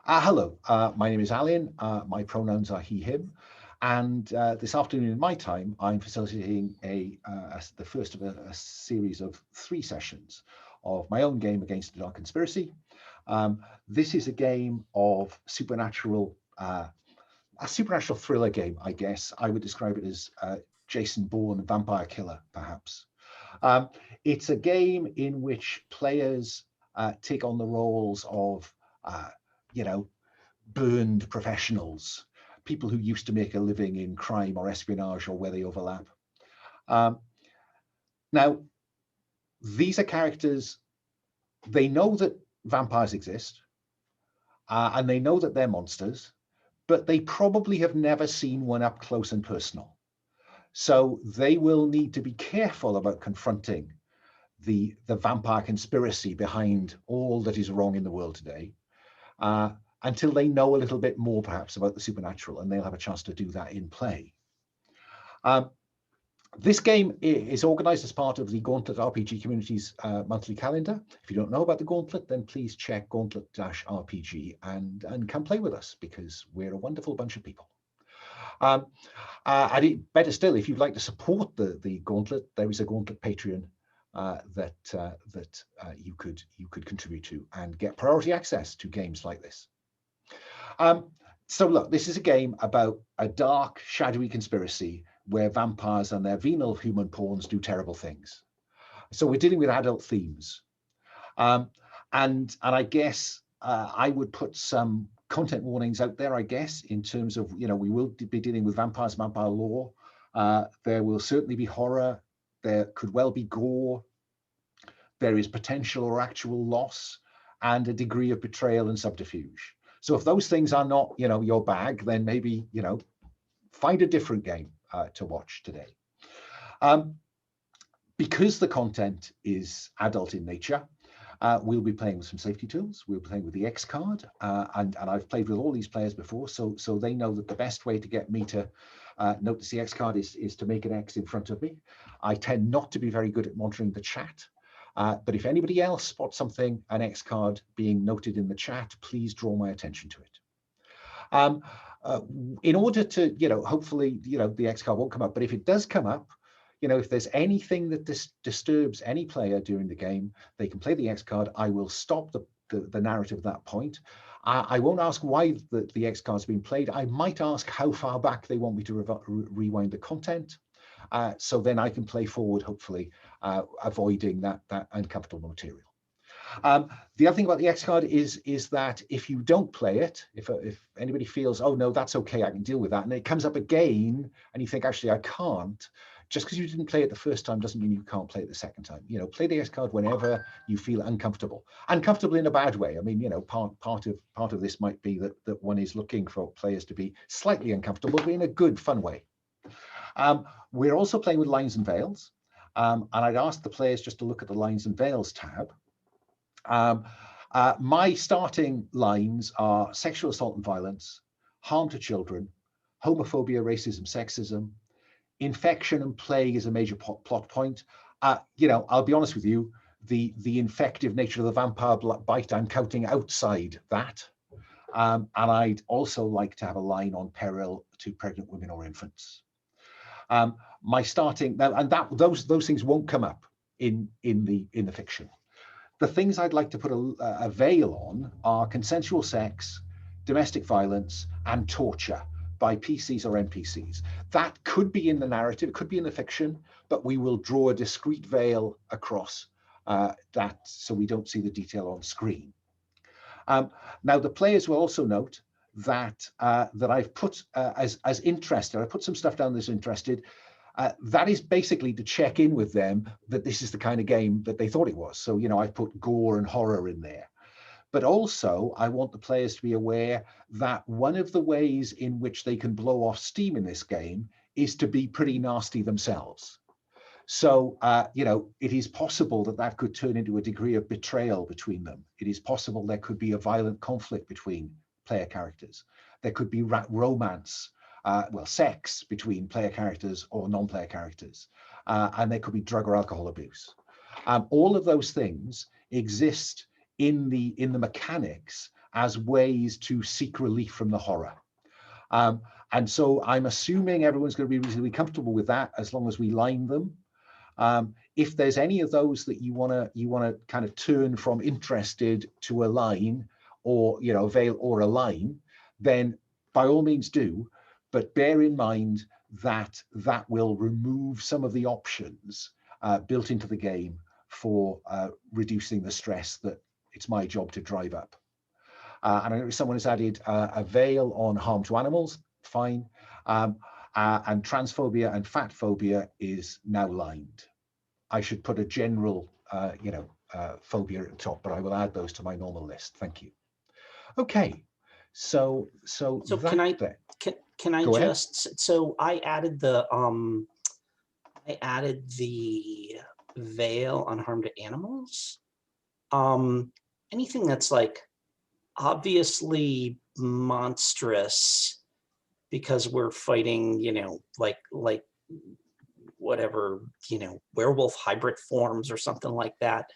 Hello, my name is Alan. My pronouns are he, him. And this afternoon in my time, I'm facilitating the first of a series of 3 sessions of my own game Against the Dark Conspiracy. This is a game of supernatural, a supernatural thriller game, I guess. I would describe it as Jason Bourne, vampire killer, perhaps. It's a game in which players take on the roles of burned professionals, people who used to make a living in crime or espionage or where they overlap. Now, these are characters, they know that vampires exist, and they know that they're monsters, but they probably have never seen one up close and personal. So they will need to be careful about confronting the vampire conspiracy behind all that is wrong in the world today, until they know a little bit more perhaps about the supernatural, and they'll have a chance to do that in play. This game is organized as part of the Gauntlet RPG community's monthly calendar. If you don't know about the Gauntlet, then please check Gauntlet-RPG and come play with us, because we're a wonderful bunch of people. And better still, if you'd like to support the Gauntlet, there is a Gauntlet Patreon that you could contribute to and get priority access to games like this. So look, this is a game about a dark, shadowy conspiracy where vampires and their venal human pawns do terrible things. So we're dealing with adult themes. And I guess I would put some content warnings out there, I guess, in terms of, we will be dealing with vampires, vampire lore. There will certainly be horror. There could well be gore. There is potential or actual loss and a degree of betrayal and subterfuge. So if those things are not, your bag, then maybe, find a different game to watch today. Because the content is adult in nature, we'll be playing with some safety tools. We'll be playing with the X card, and I've played with all these players before, so they know that the best way to get me to notice the X card is to make an X in front of me. I tend not to be very good at monitoring the chat, but if anybody else spots something, an X card being noted in the chat, please draw my attention to it. In order to, hopefully, the X card won't come up, but if it does come up, if there's anything that disturbs any player during the game, they can play the X card. I will stop the narrative at that point. I won't ask why the X card's been played. I might ask how far back they want me to rewind the content. So then I can play forward, hopefully, avoiding that uncomfortable material. The other thing about the X card is that if you don't play it, if anybody feels, oh no, that's okay, I can deal with that, and it comes up again, and you think, actually, I can't, just because you didn't play it the first time doesn't mean you can't play it the second time. Play the X card whenever you feel uncomfortable. Uncomfortable in a bad way. I mean, part of this might be that one is looking for players to be slightly uncomfortable, but in a good, fun way. We're also playing with lines and veils, and I'd ask the players just to look at the lines and veils tab. My starting lines are sexual assault and violence, harm to children, homophobia, racism, sexism, infection and plague is a major plot point. I'll be honest with you, the infective nature of the vampire bite, I'm counting outside that. And I'd also like to have a line on peril to pregnant women or infants. My starting now, and those things won't come up in the fiction. The things I'd like to put a veil on are consensual sex, domestic violence, and torture by PCs or NPCs. That could be in the narrative, it could be in the fiction, but we will draw a discrete veil across that so we don't see the detail on screen. Now, the players will also note that I've put as interested, I put some stuff down that's interested. That is basically to check in with them that this is the kind of game that they thought it was. So, I put gore and horror in there. But also, I want the players to be aware that one of the ways in which they can blow off steam in this game is to be pretty nasty themselves. So, it is possible that could turn into a degree of betrayal between them. It is possible there could be a violent conflict between player characters. There could be romance, sex between player characters or non-player characters. And there could be drug or alcohol abuse. All of those things exist in the mechanics as ways to seek relief from the horror. And so I'm assuming everyone's going to be reasonably comfortable with that as long as we line them. If there's any of those that you want to kind of turn from interested to a line, or veil or a line, then by all means do. But bear in mind that that will remove some of the options built into the game for reducing the stress that it's my job to drive up. And I know someone has added a veil on harm to animals. Fine. And transphobia and fat phobia is now lined. I should put a general, phobia at the top, but I will add those to my normal list. Thank you. Okay. So can I Go ahead. so I added the veil on harm to animals. Anything that's like obviously monstrous because we're fighting, like whatever, werewolf hybrid forms or something like that.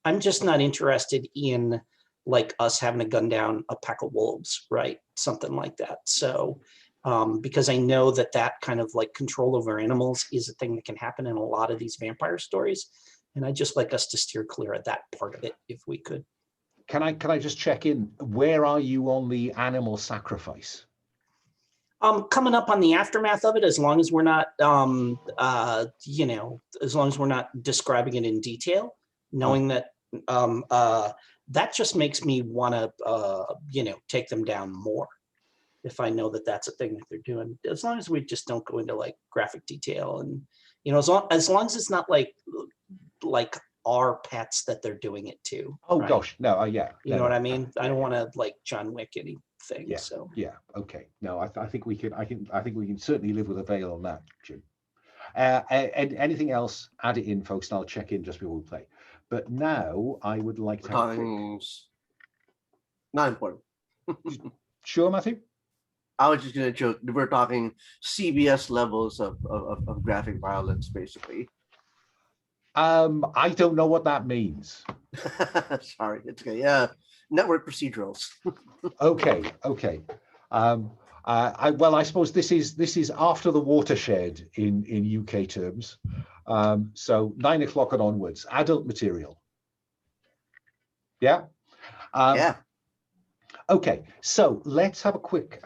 I'm just not interested in like us having to gun down a pack of wolves, right? Something like that. So, because I know that kind of like control over animals is a thing that can happen in a lot of these vampire stories. And I'd just like us to steer clear of that part of it if we could. Can I just check in? Where are you on the animal sacrifice? Coming up on the aftermath of it, as long as we're not, as long as we're not describing it in detail, knowing that that just makes me want to, take them down more. If I know that that's a thing that they're doing, as long as we just don't go into like graphic detail, and as long as it's not like our pets that they're doing it to. Oh right? gosh, no, yeah. You know what I mean? I don't want to like John Wick anything. Yeah. So yeah, okay. No, I think we can. I think we can certainly live with a veil on that, Jim. Anything else? Add it in, folks, and I'll check in just before we play. But now I would like to have a quick... Not important. Sure, Matthew? I was just going to joke. We're talking CBS levels of graphic violence, basically. I don't know what that means. Sorry, it's okay. Yeah, network procedurals. Okay. I suppose this is after the watershed in UK terms. So 9 o'clock and onwards, adult material. Yeah. Yeah. Okay, so let's have a quick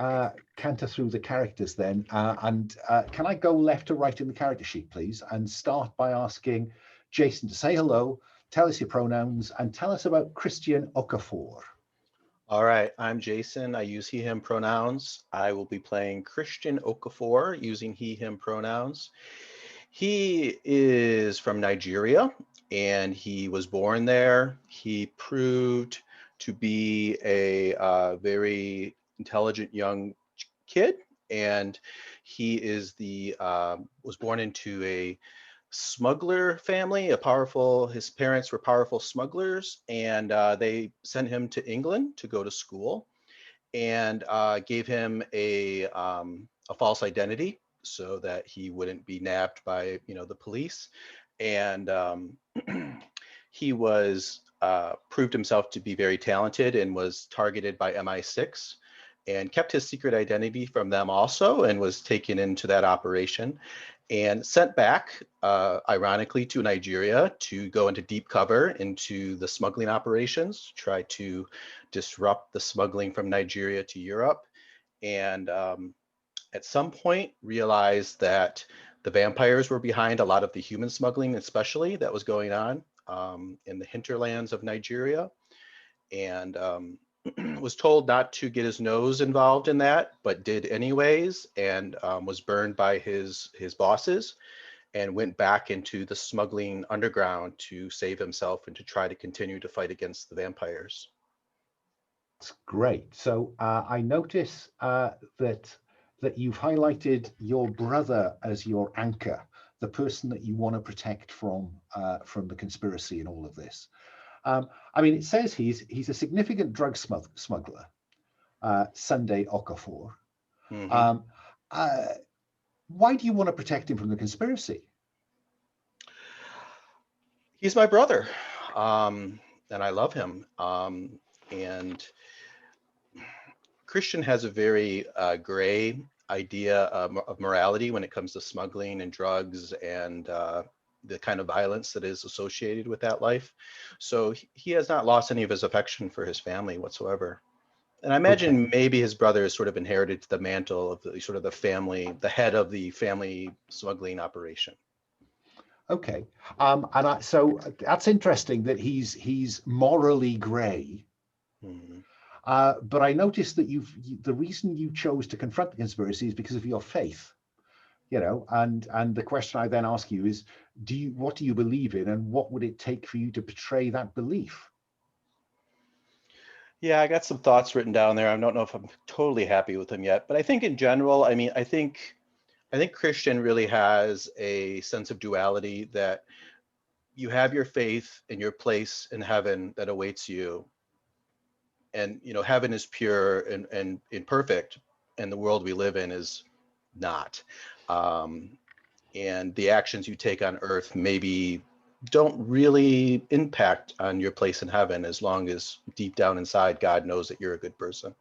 canter through the characters then. And can I go left to right in the character sheet, please? And start by asking Jason to say hello, tell us your pronouns, and tell us about Christian Okafor. All right, I'm Jason. I use he, him pronouns. I will be playing Christian Okafor using he, him pronouns. He is from Nigeria, and he was born there. He proved to be a very intelligent young kid, and he is was born into a smuggler family, his parents were powerful smugglers, and they sent him to England to go to school, and gave him a false identity so that he wouldn't be nabbed by the police. And he was proved himself to be very talented and was targeted by MI6 and kept his secret identity from them also, and was taken into that operation and sent back, ironically, to Nigeria to go into deep cover into the smuggling operations, try to disrupt the smuggling from Nigeria to Europe. And at some point realized that the vampires were behind a lot of the human smuggling, especially that was going on in the hinterlands of Nigeria. And was told not to get his nose involved in that, but did anyways, and was burned by his bosses, and went back into the smuggling underground to save himself and to try to continue to fight against the vampires. That's great. So I notice that you've highlighted your brother as your anchor, the person that you want to protect from the conspiracy in all of this. I mean, it says he's a significant drug smuggler, Sunday Okafor. Mm-hmm. Why do you want to protect him from the conspiracy? He's my brother. I love him. And Christian has a very gray idea of morality when it comes to smuggling and drugs and the kind of violence that is associated with that life. So he has not lost any of his affection for his family whatsoever. And I imagine maybe his brother has sort of inherited the mantle of the sort of the family, the head of the family smuggling operation. Okay. So that's interesting that he's morally gray. Mhm. But I noticed that the reason you chose to confront the conspiracy is because of your faith. And the question I then ask you is, what do you believe in, and what would it take for you to betray that belief? Yeah, I got some thoughts written down there. I don't know if I'm totally happy with them yet, but I think in general, I mean, I think Christian really has a sense of duality, that you have your faith in your place in heaven that awaits you. And, heaven is pure and imperfect, and the world we live in is not. And the actions you take on earth maybe don't really impact on your place in heaven, as long as deep down inside God knows that you're a good person.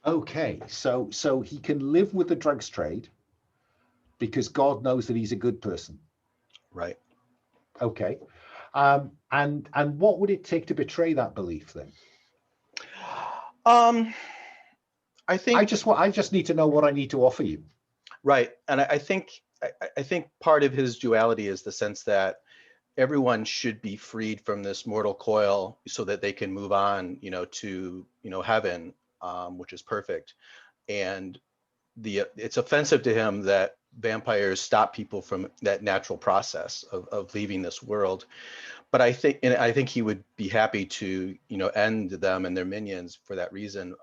Okay, so he can live with the drugs trade because God knows that he's a good person. Right. Okay. And what would it take to betray that belief then? I think I just need to know what I need to offer you. right. And I think part of his duality is the sense that everyone should be freed from this mortal coil so that they can move on, to, heaven, which is perfect. And it's offensive to him that vampires stop people from that natural process of leaving this world. But I think he would be happy to, end them and their minions for that reason.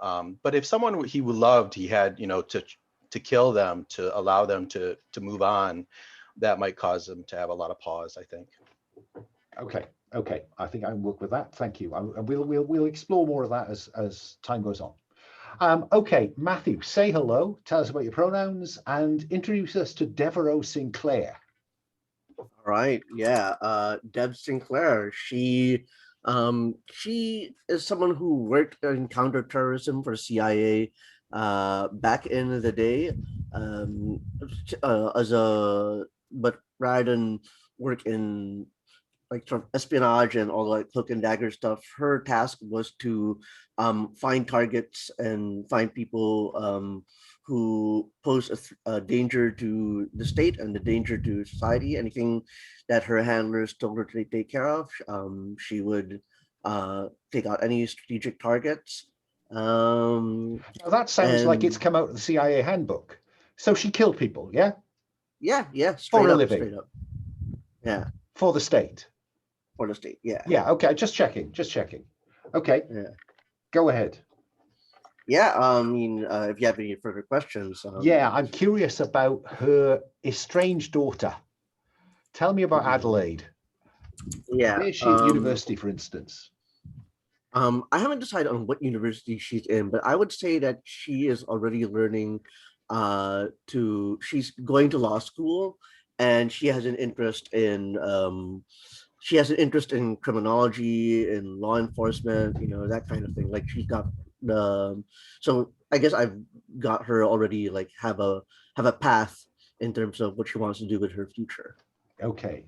But if someone he loved, he had, to kill them, to allow them to move on, that might cause them to have a lot of pause, I think. Okay. I think I can work with that. Thank you. And we'll explore more of that as time goes on. Okay, Matthew, say hello, tell us about your pronouns, and introduce us to Devereaux Sinclair. All right, yeah. Deb Sinclair, she is someone who worked in counterterrorism for CIA back in the day, but rather than work in like sort of espionage and all like cloak and dagger stuff, her task was to find targets and find people who pose a danger to the state and the danger to society. Anything that her handlers told her to take care of, she would take out any strategic targets. Now that sounds like it's come out of the CIA handbook. So she killed people, yeah? Yeah, for a living. straight up. Yeah. For the state. For the state, yeah. Yeah, okay, just checking. Okay, yeah. Go ahead. Yeah, I mean, if you have any further questions. Yeah, I'm curious about her estranged daughter. Tell me about Adelaide. Yeah. Where is she at university, for instance? I haven't decided on what university she's in, but I would say that she is already learning she's going to law school, and she has an interest in criminology and law enforcement, that kind of thing. Like she's got so I guess I've got her already like have a path in terms of what she wants to do with her future. Okay.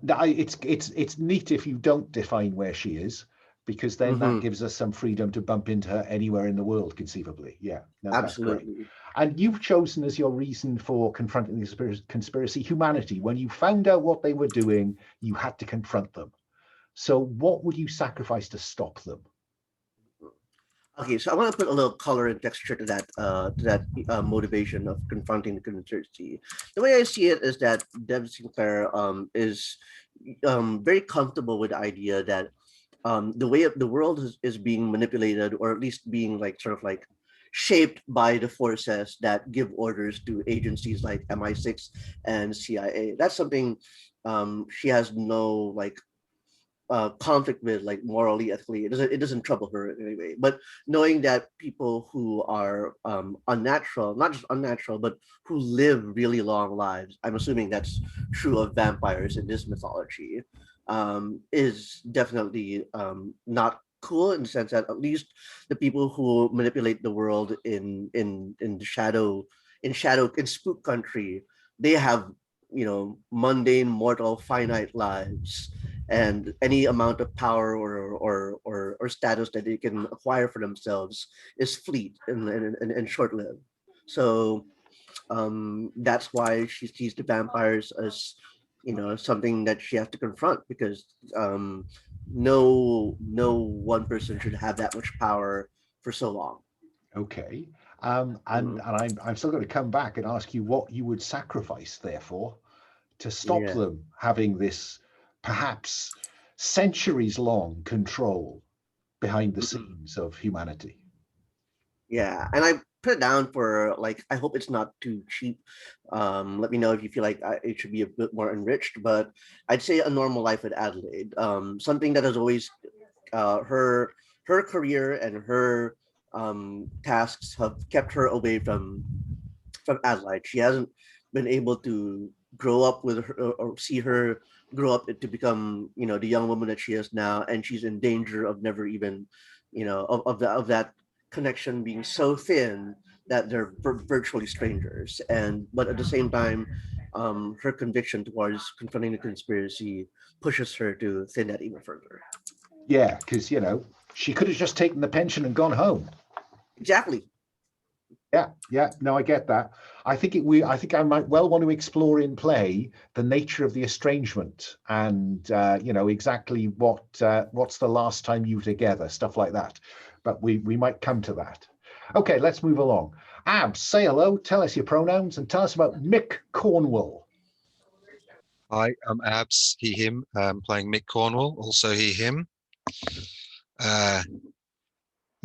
It's neat if you don't define where she is, because then that gives us some freedom to bump into her anywhere in the world, conceivably. Yeah, no, absolutely. That's great. And you've chosen as your reason for confronting the conspiracy humanity. When you found out what they were doing, you had to confront them. So what would you sacrifice to stop them? Okay, so I want to put a little color and texture to that motivation of confronting the conspiracy. The way I see it is that Deb Sinclair is very comfortable with the idea that the way the world is being manipulated, or at least being like sort of like shaped by the forces that give orders to agencies like MI6 and CIA. That's something she has no like conflict with, like morally, ethically. It doesn't trouble her in any way. But knowing that people who are unnatural, not just unnatural, but who live really long lives, I'm assuming that's true of vampires in this mythology. is definitely not cool, in the sense that at least the people who manipulate the world in the shadow, in spook country, they have, you know, mundane, mortal, finite lives, and any amount of power or status that they can acquire for themselves is fleet and short lived. So that's why she sees the vampires as, you know, something that she has to confront, because no one person should have that much power for so long. Okay. And I'm still going to come back and ask you what you would sacrifice, therefore, to stop Yeah. them having this perhaps centuries-long control behind the scenes of humanity. Yeah, and I put it down for, like, I hope it's not too cheap. Let me know if you feel like it should be a bit more enriched, but I'd say a normal life at Adelaide. Something that has always her career and her tasks have kept her away from Adelaide. She hasn't been able to grow up with her, or see her grow up to become, you know, the young woman that she is now, and she's in danger of never even, you know, of that connection being so thin that they're virtually strangers. And but at the same time, her conviction towards confronting the conspiracy pushes her to thin that even further. Yeah, because, you know, she could have just taken the pension and gone home. Exactly. Yeah, no, I get that. I think I think I might well want to explore in play the nature of the estrangement, and you know, exactly what's the last time you were together, stuff like that. But we might come to that. Okay, let's move along. Abs, say hello, tell us your pronouns, and tell us about Mick Cornwall. Hi, I'm Abs, he, him, playing Mick Cornwall, also he, him.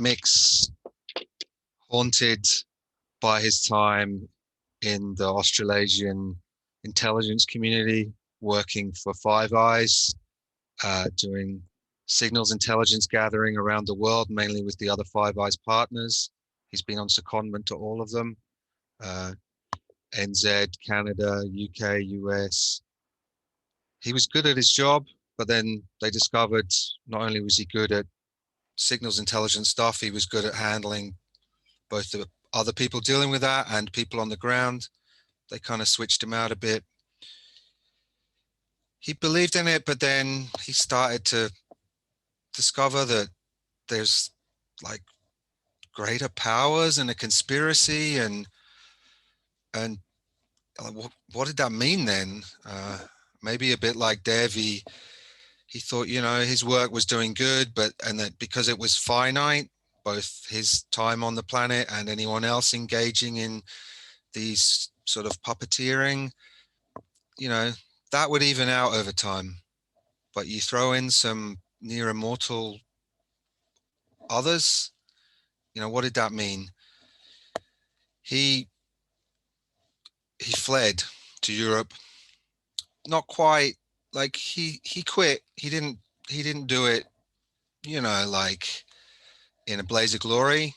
Mick's haunted by his time in the Australasian intelligence community, working for Five Eyes, doing signals intelligence gathering around the world, mainly with the other Five Eyes partners. He's been on secondment to all of them, NZ, Canada, UK, US. He was good at his job, but then they discovered not only was he good at signals intelligence stuff, he was good at handling both the other people dealing with that and people on the ground. They kind of switched him out a bit. He believed in it, but then he started to discover that there's like greater powers and a conspiracy, and what did that mean then? Maybe a bit like Dev, he thought, you know, his work was doing good, and that because it was finite, both his time on the planet and anyone else engaging in these sort of puppeteering, you know, that would even out over time. But you throw in some near immortal others, you know, what did that mean? He fled to Europe. Not quite, like he quit. He didn't do it, you know, like in a blaze of glory,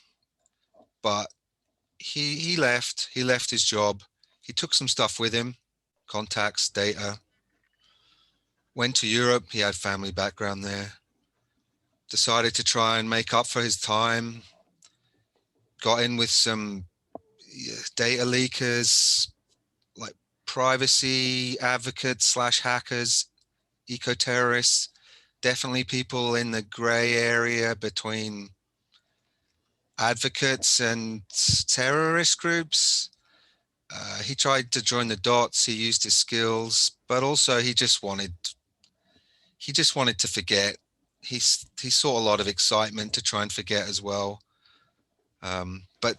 but he left his job. He took some stuff with him, contacts, data, went to Europe. He had family background there, decided to try and make up for his time, got in with some data leakers, like privacy advocates slash hackers, eco-terrorists, definitely people in the gray area between advocates and terrorist groups. He tried to join the dots. He used his skills, but also he just wanted to forget. He saw a lot of excitement to try and forget as well, but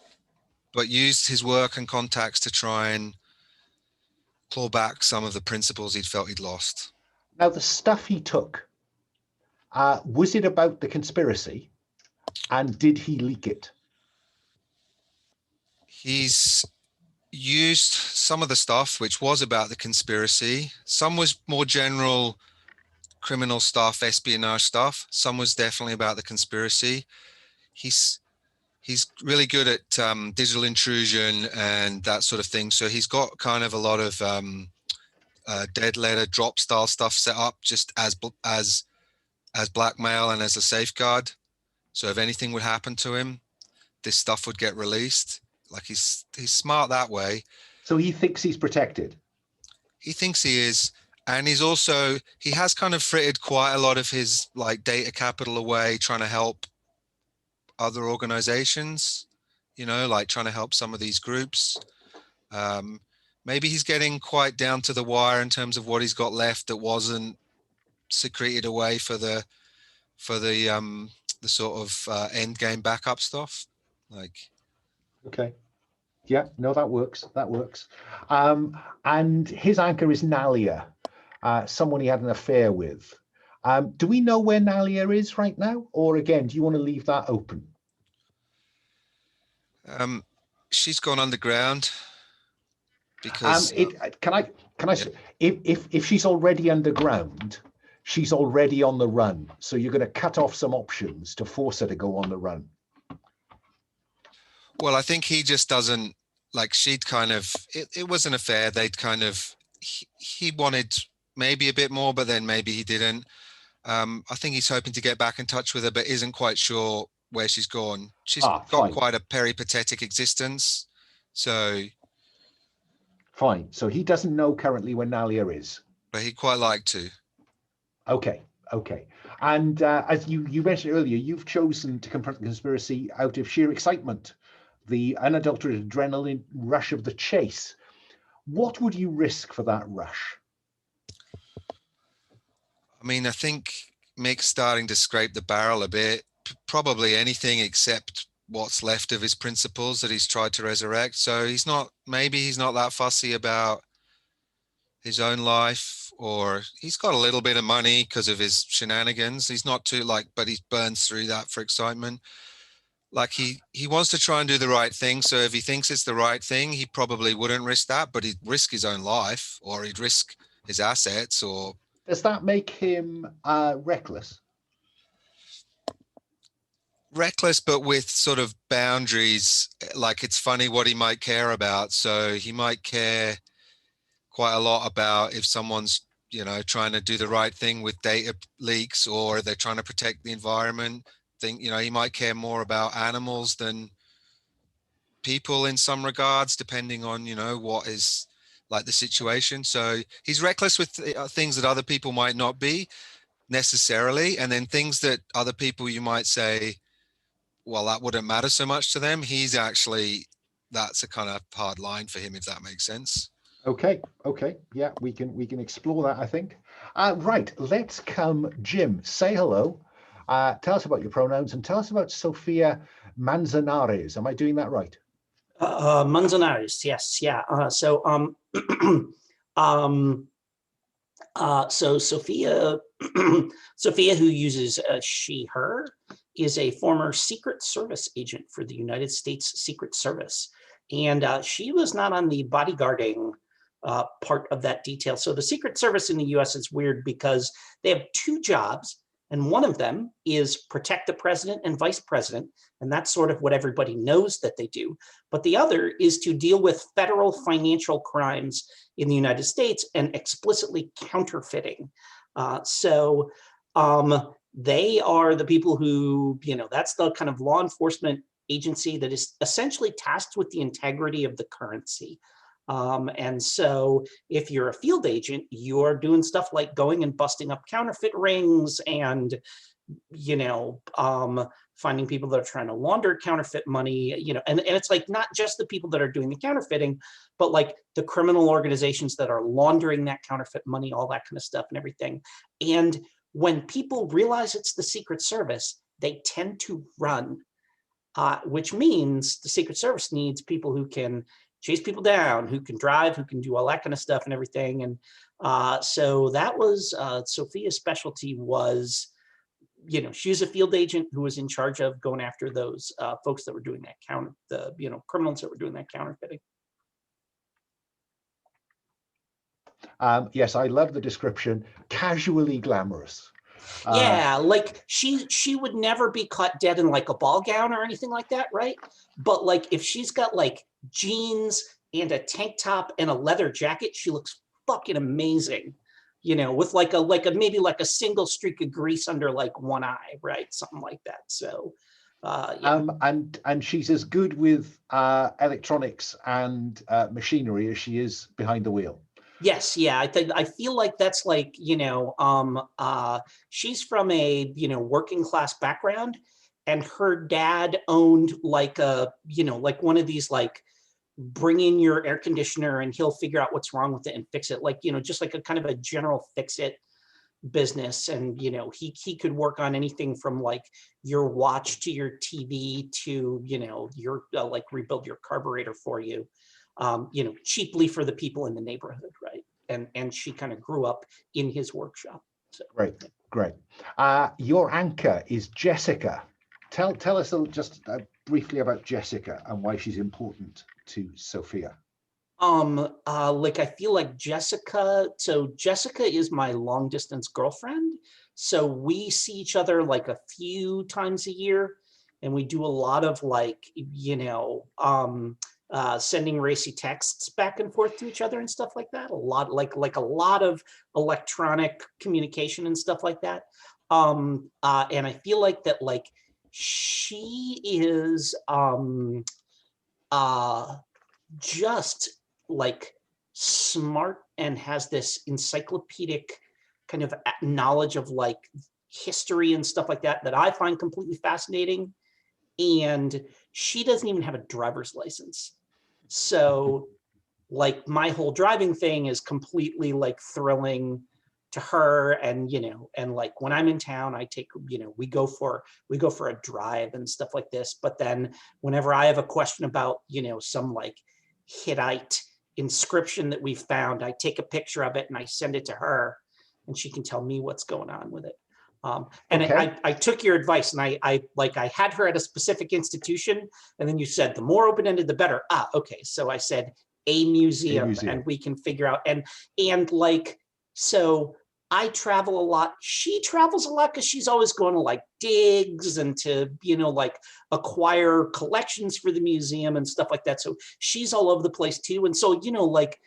used his work and contacts to try and claw back some of the principles he'd felt he'd lost. Now, the stuff he took, was it about the conspiracy, and did he leak it? He's used some of the stuff which was about the conspiracy. Some was more general criminal stuff, espionage stuff. Some was definitely about the conspiracy. He's really good at digital intrusion and that sort of thing. So he's got kind of a lot of dead letter drop style stuff set up just as blackmail and as a safeguard. So if anything would happen to him, this stuff would get released. Like he's smart that way. So he thinks he's protected. He thinks he is. And he has kind of frittered quite a lot of his like data capital away, trying to help other organizations, you know, like trying to help some of these groups. Maybe he's getting quite down to the wire in terms of what he's got left that wasn't secreted away for the sort of end game backup stuff. Like, okay. Yeah, no, that works. That works. And his anchor is Nalia, someone he had an affair with. Do we know where Nalia is right now? Or again, do you want to leave that open? She's gone underground because can I if she's already underground, she's already on the run. So you're going to cut off some options to force her to go on the run. Well, I think he just doesn't like, she'd kind of, it was an affair. They'd kind of, he wanted maybe a bit more, but then maybe he didn't. I think he's hoping to get back in touch with her, but isn't quite sure where she's gone. She's got fine. Quite a peripatetic existence. So. Fine. So he doesn't know currently where Nalia is. But he'd quite like to. Okay. Okay. And as you mentioned earlier, you've chosen to confront the conspiracy out of sheer excitement, the unadulterated adrenaline rush of the chase. What would you risk for that rush? I mean, I think Mick's starting to scrape the barrel a bit, probably anything except what's left of his principles that he's tried to resurrect. So maybe he's not that fussy about his own life, or he's got a little bit of money because of his shenanigans. He's not too but he burns through that for excitement. Like he wants to try and do the right thing. So if he thinks it's the right thing, he probably wouldn't risk that, but he'd risk his own life, or he'd risk his assets. Or does that make him reckless? Reckless, but with sort of boundaries. Like, it's funny what he might care about. So he might care quite a lot about if someone's, you know, trying to do the right thing with data leaks, or they're trying to protect the environment. You know, he might care more about animals than people in some regards, depending on, you know, what is like the situation. So he's reckless with things that other people might not be necessarily. And then things that other people, you might say, well, that wouldn't matter so much to them. That's a kind of hard line for him, if that makes sense. Okay. Yeah, we can explore that, I think. Right, let's come, Jim, say hello. Tell us about your pronouns and tell us about Sophia Manzanares. Am I doing that right? Manzanares, yes, yeah. So Sophia, Sophia, who uses she, her, is a former Secret Service agent for the United States Secret Service. And she was not on the bodyguarding part of that detail. So the Secret Service in the US is weird because they have two jobs, and one of them is protect the president and vice president. And that's sort of what everybody knows that they do. But the other is to deal with federal financial crimes in the United States and explicitly counterfeiting. They are the people who, you know, that's the kind of law enforcement agency that is essentially tasked with the integrity of the currency. And so if you're a field agent, you're doing stuff like going and busting up counterfeit rings and, you know, finding people that are trying to launder counterfeit money, you know, and it's like not just the people that are doing the counterfeiting, but like the criminal organizations that are laundering that counterfeit money, all that kind of stuff and everything. And when people realize it's the Secret Service, they tend to run, which means the Secret Service needs people who can chase people down, who can drive, who can do all that kind of stuff and everything. And so that was Sophia's specialty was, you know, she was a field agent who was in charge of going after those folks that were doing that criminals that were doing that counterfeiting. Yes, I love the description, casually glamorous. Yeah, like she would never be caught dead in like a ball gown or anything like that, right? But like if she's got like jeans and a tank top and a leather jacket, she looks fucking amazing, you know, with like a maybe like a single streak of grease under like one eye, right? Something like that. So yeah. And she's as good with electronics and machinery as she is behind the wheel. Yes, yeah, I feel like that's like, you know, she's from a, you know, working class background, and her dad owned like a, you know, like one of these like bring in your air conditioner and he'll figure out what's wrong with it and fix it, like, you know, just like a kind of a general fix it business. And you know, he could work on anything from like your watch to your TV to, you know, your like rebuild your carburetor for you, you know, cheaply for the people in the neighborhood, right? And she kind of grew up in his workshop. So Great. Your anchor is Jessica. Tell us just briefly about Jessica and why she's important to Sophia. Like I feel like Jessica is my long distance girlfriend. So we see each other like a few times a year, and we do a lot of like, you know, sending racy texts back and forth to each other and stuff like that. A lot like a lot of electronic communication and stuff like that. And I feel like that like she is just like smart and has this encyclopedic kind of knowledge of like history and stuff like that I find completely fascinating. And she doesn't even have a driver's license. So like my whole driving thing is completely like thrilling to her. And you know, and like when I'm in town, I take, you know, we go for a drive and stuff like this. But then whenever I have a question about, you know, some like Hittite inscription that we found, I take a picture of it and I send it to her, and she can tell me what's going on with it. And Okay. I took your advice, and I had her at a specific institution, and then you said the more open-ended the better. Okay, so I said a museum, and we can figure out, and like, so I travel a lot. She travels a lot because she's always going to like digs and to, you know, like acquire collections for the museum and stuff like that. So she's all over the place too. And so, you know, like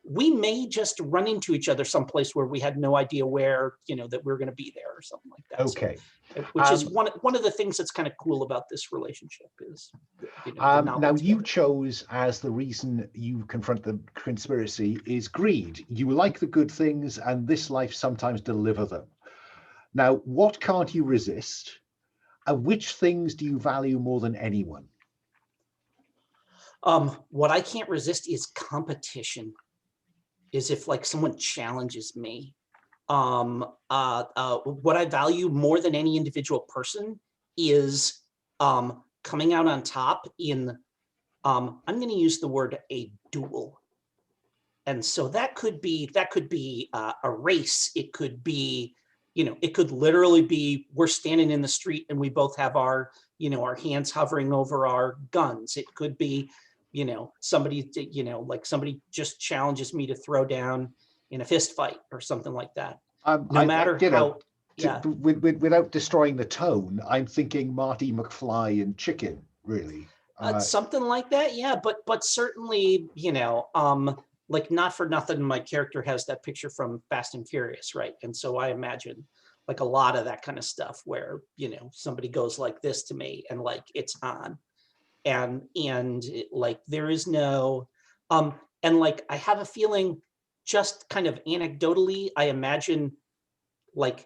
we may just run into each other someplace where we had no idea where, you know, that we're going to be there or something like that. Okay. So, which is one of the things that's kind of cool about this relationship is, you know, now you chose as the reason you confront the conspiracy is greed. You like the good things, and this life sometimes deliver them. Now, what can't you resist, and which things do you value more than anyone? What I can't resist is competition. Is if like someone challenges me. What I value more than any individual person is coming out on top in, I'm going to use the word a duel. And so that could be a race. It could be, you know, it could literally be we're standing in the street and we both have our, you know, our hands hovering over our guns. It could be, you know, somebody, you know, like somebody just challenges me to throw down in a fist fight or something like that. No matter how, yeah. Without destroying the tone, I'm thinking Marty McFly and Chicken, really. Something like that, yeah. But certainly, you know, like not for nothing, my character has that picture from Fast and Furious, right? And so I imagine like a lot of that kind of stuff where, you know, somebody goes like this to me and like it's on. And it, like there is no and like I have a feeling, just kind of anecdotally, I imagine like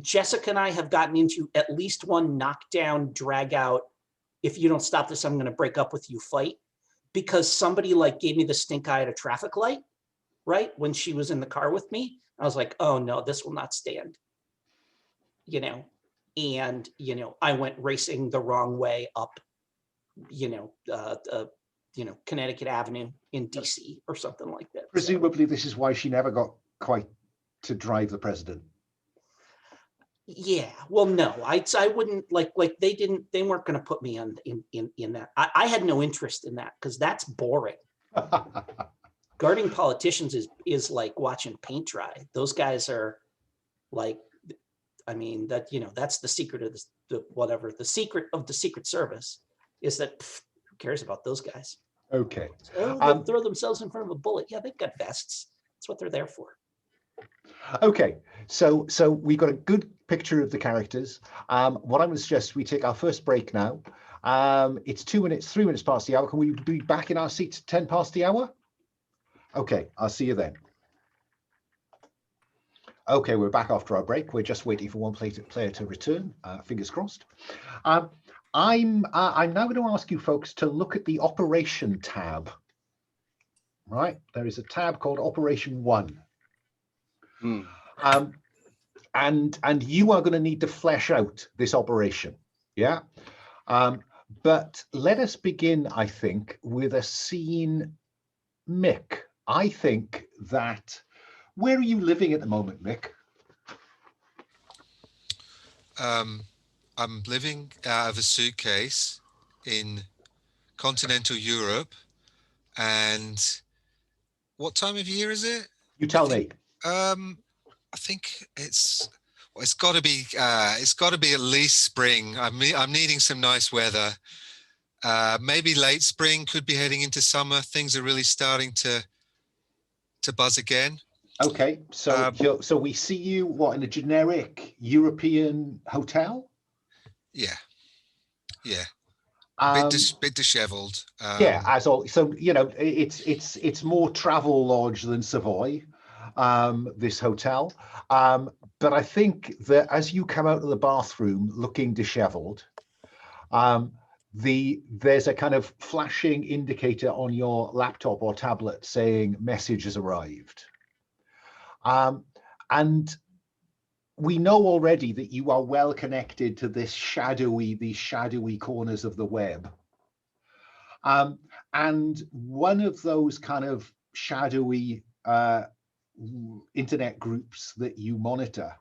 Jessica and I have gotten into at least one knockdown, drag out, if you don't stop this I'm going to break up with you fight, because somebody like gave me the stink eye at a traffic light, right when she was in the car with me. I was like, oh no, this will not stand, you know. And, you know, I went racing the wrong way up, you know, Connecticut Avenue in DC or something like that. Presumably, this is why she never got quite to drive the president. Yeah, well, no, I wouldn't they weren't going to put me on in that. I had no interest in that because that's boring. Guarding politicians is like watching paint dry. Those guys are like, I mean, that, you know, that's the secret of the secret of the Secret Service is that who cares about those guys? Okay. Oh, they'll throw themselves in front of a bullet. Yeah, they've got vests. That's what they're there for. Okay, so we got a good picture of the characters. What I'm going to suggest we take our first break now. It's 3 minutes past the hour. Can we be back in our seats 10 past the hour? Okay, I'll see you then. Okay, we're back after our break. We're just waiting for one player to return. Fingers crossed. I'm now going to ask you folks to look at the Operation tab. Right, there is a tab called Operation 1. And you are going to need to flesh out this operation. Yeah. But let us begin, I think, with a scene. Mick, I think that, where are you living at the moment, Mick? I'm living out of a suitcase in continental Europe. And what time of year is it? You tell me. I think it's got to be at least spring. I'm needing some nice weather. Maybe late spring, could be heading into summer. Things are really starting to buzz again. Okay, so we see you in a generic European hotel? Yeah. Bit disheveled. Yeah, as all. So it's more travel lodge than Savoy, this hotel. But I think that as you come out of the bathroom looking disheveled, there's a kind of flashing indicator on your laptop or tablet saying message has arrived. And we know already that you are well connected to these shadowy corners of the web. And one of those kind of shadowy internet groups that you monitor,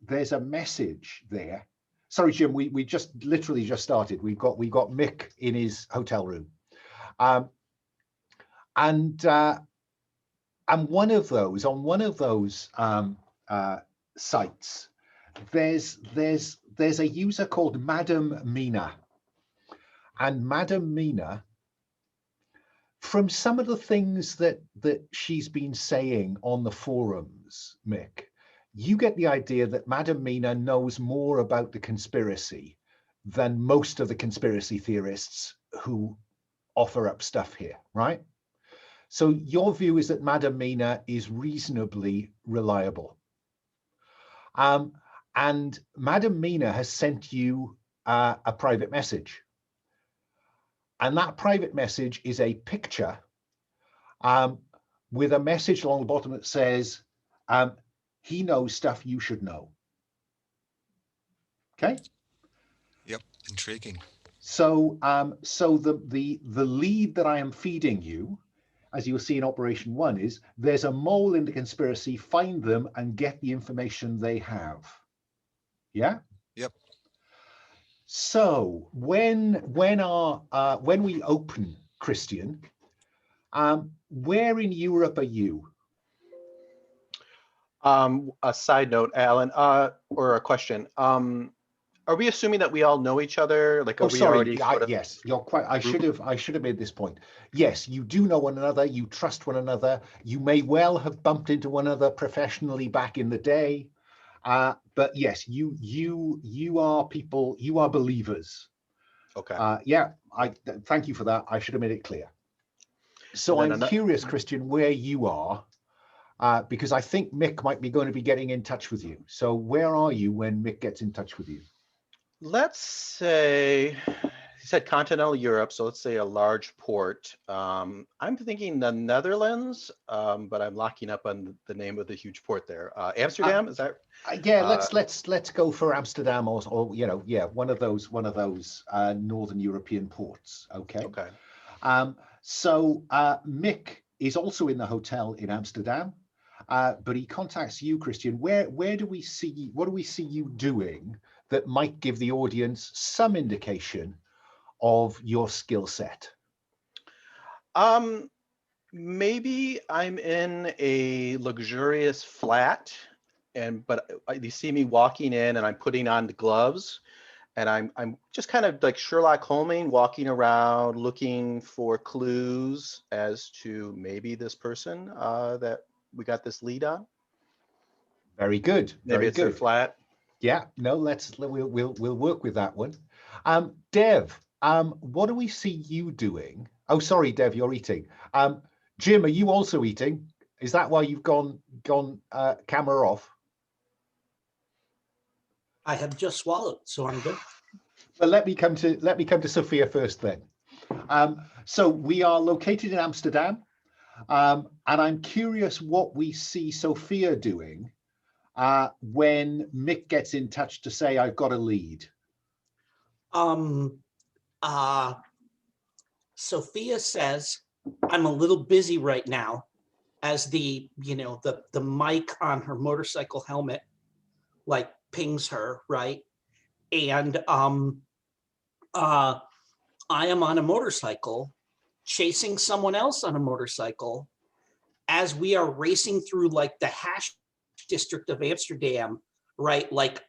there's a message there. Sorry, Jim, we just literally just started. We've got Mick in his hotel room. And one of those, on one of those sites, there's a user called Madame Mina. And Madame Mina, from some of the things that she's been saying on the forums, Mick, you get the idea that Madame Mina knows more about the conspiracy than most of the conspiracy theorists who offer up stuff here, right? So your view is that Madame Mina is reasonably reliable. And Madame Mina has sent you a private message. And that private message is a picture with a message along the bottom that says, he knows stuff you should know. Okay? Yep, intriguing. So the lead that I am feeding you, as you'll see in Operation 1, is there's a mole in the conspiracy, find them and get the information they have. Yeah? Yep. So when we open, Christian, where in Europe are you? A side note, Alan, or a question. Are we assuming that we all know each other? Like, are we already? Yes, you're quite. I should have made this point. Yes, you do know one another. You trust one another. You may well have bumped into one another professionally back in the day. But yes, you are people. You are believers. Okay. Yeah. Thank you for that. I should have made it clear. So I'm curious, Christian, where you are. Because I think Mick might be going to be getting in touch with you. So where are you when Mick gets in touch with you? Let's say, he said continental Europe, so let's say a large port. I'm thinking the Netherlands, but I'm locking up on the name of the huge port there. Amsterdam, is that? Yeah, let's go for Amsterdam or one of those Northern European ports. Okay. Okay. So Mick is also in the hotel in Amsterdam. But he contacts you, Christian. What do we see you doing that might give the audience some indication of your skill set? Maybe I'm in a luxurious flat, but you see me walking in and I'm putting on the gloves, and I'm just kind of like Sherlock Holmes, walking around looking for clues as to maybe this person that we got this lead on. Very good. Maybe Very it's their good. flat. Yeah. No. We'll work with that one. Dev, what do we see you doing? Oh, sorry, Dev, you're eating. Jim, are you also eating? Is that why you've gone camera off? I have just swallowed, so I'm good. Well, let me come to Sophia first then. So we are located in Amsterdam, and I'm curious what we see Sophia doing when Mick gets in touch to say, I've got a lead. Sophia says, I'm a little busy right now, as the mic on her motorcycle helmet like pings her, right? And I am on a motorcycle chasing someone else on a motorcycle as we are racing through like the hash district of Amsterdam, right? Like,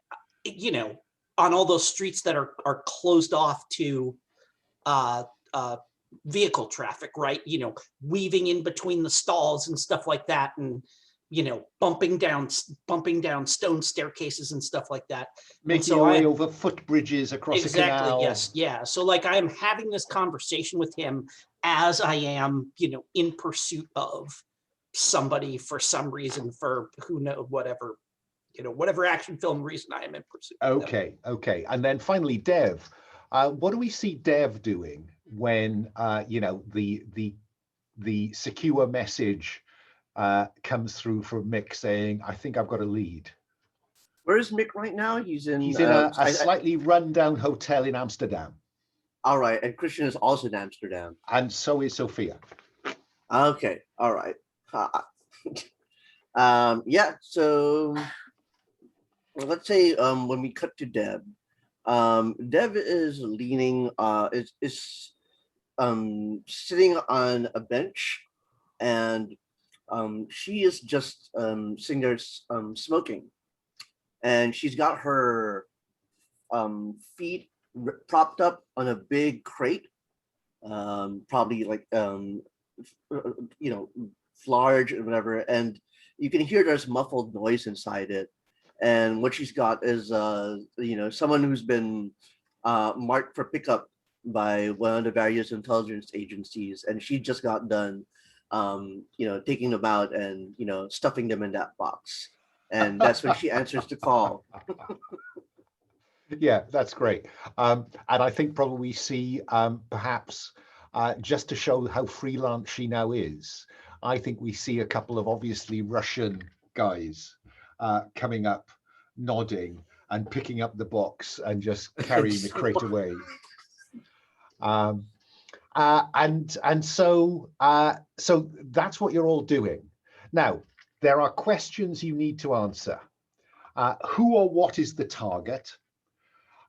on all those streets that are closed off to vehicle traffic, right? Weaving in between the stalls and stuff like that, and bumping down stone staircases and stuff like that. Making your way over footbridges across a canal. Exactly, yes, yeah. So like I am having this conversation with him as I am, in pursuit of somebody for some reason, for who knows, whatever action film reason I am in pursuit. Okay. And then finally, Dev, what do we see Dev doing when the secure message comes through from Mick saying, I think I've got a lead? Where is Mick right now? He's in a slightly run-down hotel in Amsterdam. All right, and Christian is also in Amsterdam. And so is Sophia. Okay, all right. Yeah, so let's say when we cut to Deb, Deb is leaning, is sitting on a bench, and she is just sitting there smoking, and she's got her feet propped up on a big crate, probably like large or whatever, and you can hear there's muffled noise inside it. And what she's got is someone who's been marked for pickup by one of the various intelligence agencies, and she just got done taking them out and stuffing them in that box, and that's when she answers the call. Yeah, that's great. And I think probably we see perhaps just to show how freelance she now is, I think we see a couple of obviously Russian guys coming up, nodding and picking up the box and just carrying the crate away. So that's what you're all doing. Now, there are questions you need to answer. Who or what is the target?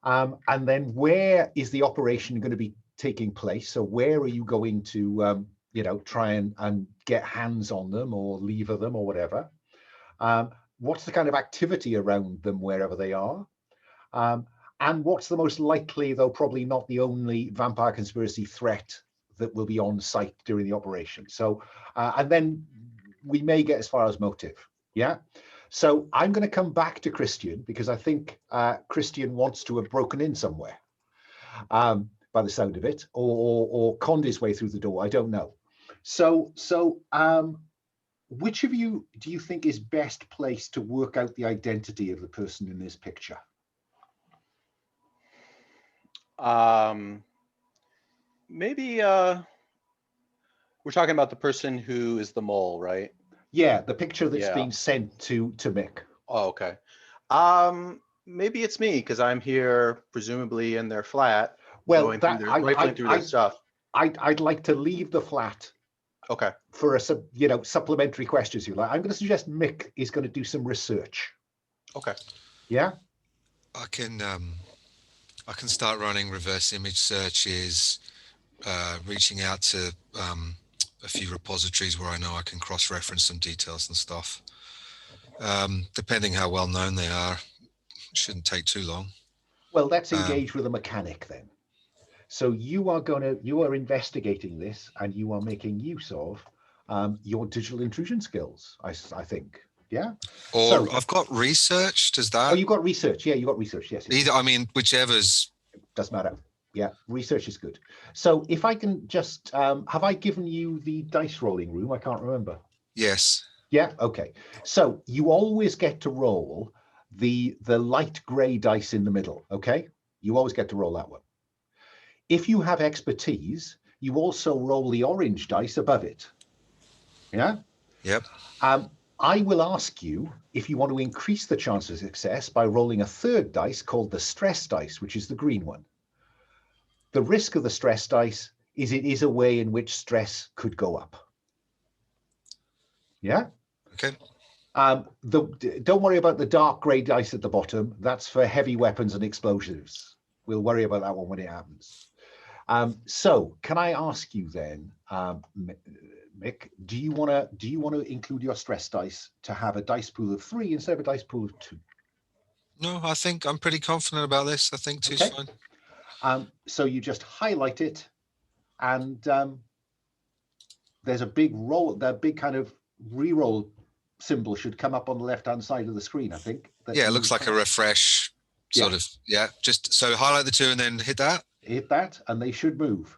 And then where is the operation going to be taking place? So where are you going to, try and get hands on them or lever them or whatever? What's the kind of activity around them wherever they are? And what's the most likely, though probably not the only, vampire conspiracy threat that will be on site during the operation? So, and then we may get as far as motive. Yeah. So I'm going to come back to Christian because I think Christian wants to have broken in somewhere by the sound of it, or conned his way through the door. I don't know. So which of you do you think is best placed to work out the identity of the person in this picture? Maybe we're talking about the person who is the mole, right? Yeah, the picture that's been sent to Mick. Oh, okay. Maybe it's me because I'm here, presumably in their flat. Well, rifling through their stuff. I'd like to leave the flat. Okay. For a supplementary questions you like. I'm going to suggest Mick is going to do some research. Okay. Yeah. I can start running reverse image searches, reaching out to a few repositories where I know I can cross-reference some details and stuff. Depending how well known they are, it shouldn't take too long. Well, let's engage with a mechanic then. So you are investigating this, and you are making use of your digital intrusion skills, I think. Yeah. Or So, I've got research. Does that? oh, you got research. Yeah, you got research. Yes. Either, I mean, whichever's. Doesn't matter. Yeah, research is good. So if I can just, have I given you the dice rolling room? I can't remember. Yes. Yeah, okay. So you always get to roll the light gray dice in the middle, okay? You always get to roll that one. If you have expertise, you also roll the orange dice above it. Yeah? Yep. I will ask you if you want to increase the chance of success by rolling a third dice called the stress dice, which is the green one. The risk of the stress dice is it is a way in which stress could go up. Yeah? Okay. Don't worry about the dark gray dice at the bottom. That's for heavy weapons and explosives. We'll worry about that one when it happens. So can I ask you then, Mick, do you want to include your stress dice to have a dice pool of 3 instead of a dice pool of 2? No, I think I'm pretty confident about this. I think 2's Okay. fine. So you just highlight it, and there's a big roll. That big kind of re-roll symbol should come up on the left-hand side of the screen, I think. Yeah, it looks like a refresh sort of. Yeah, just so highlight the 2 and then hit that. Hit that, and they should move.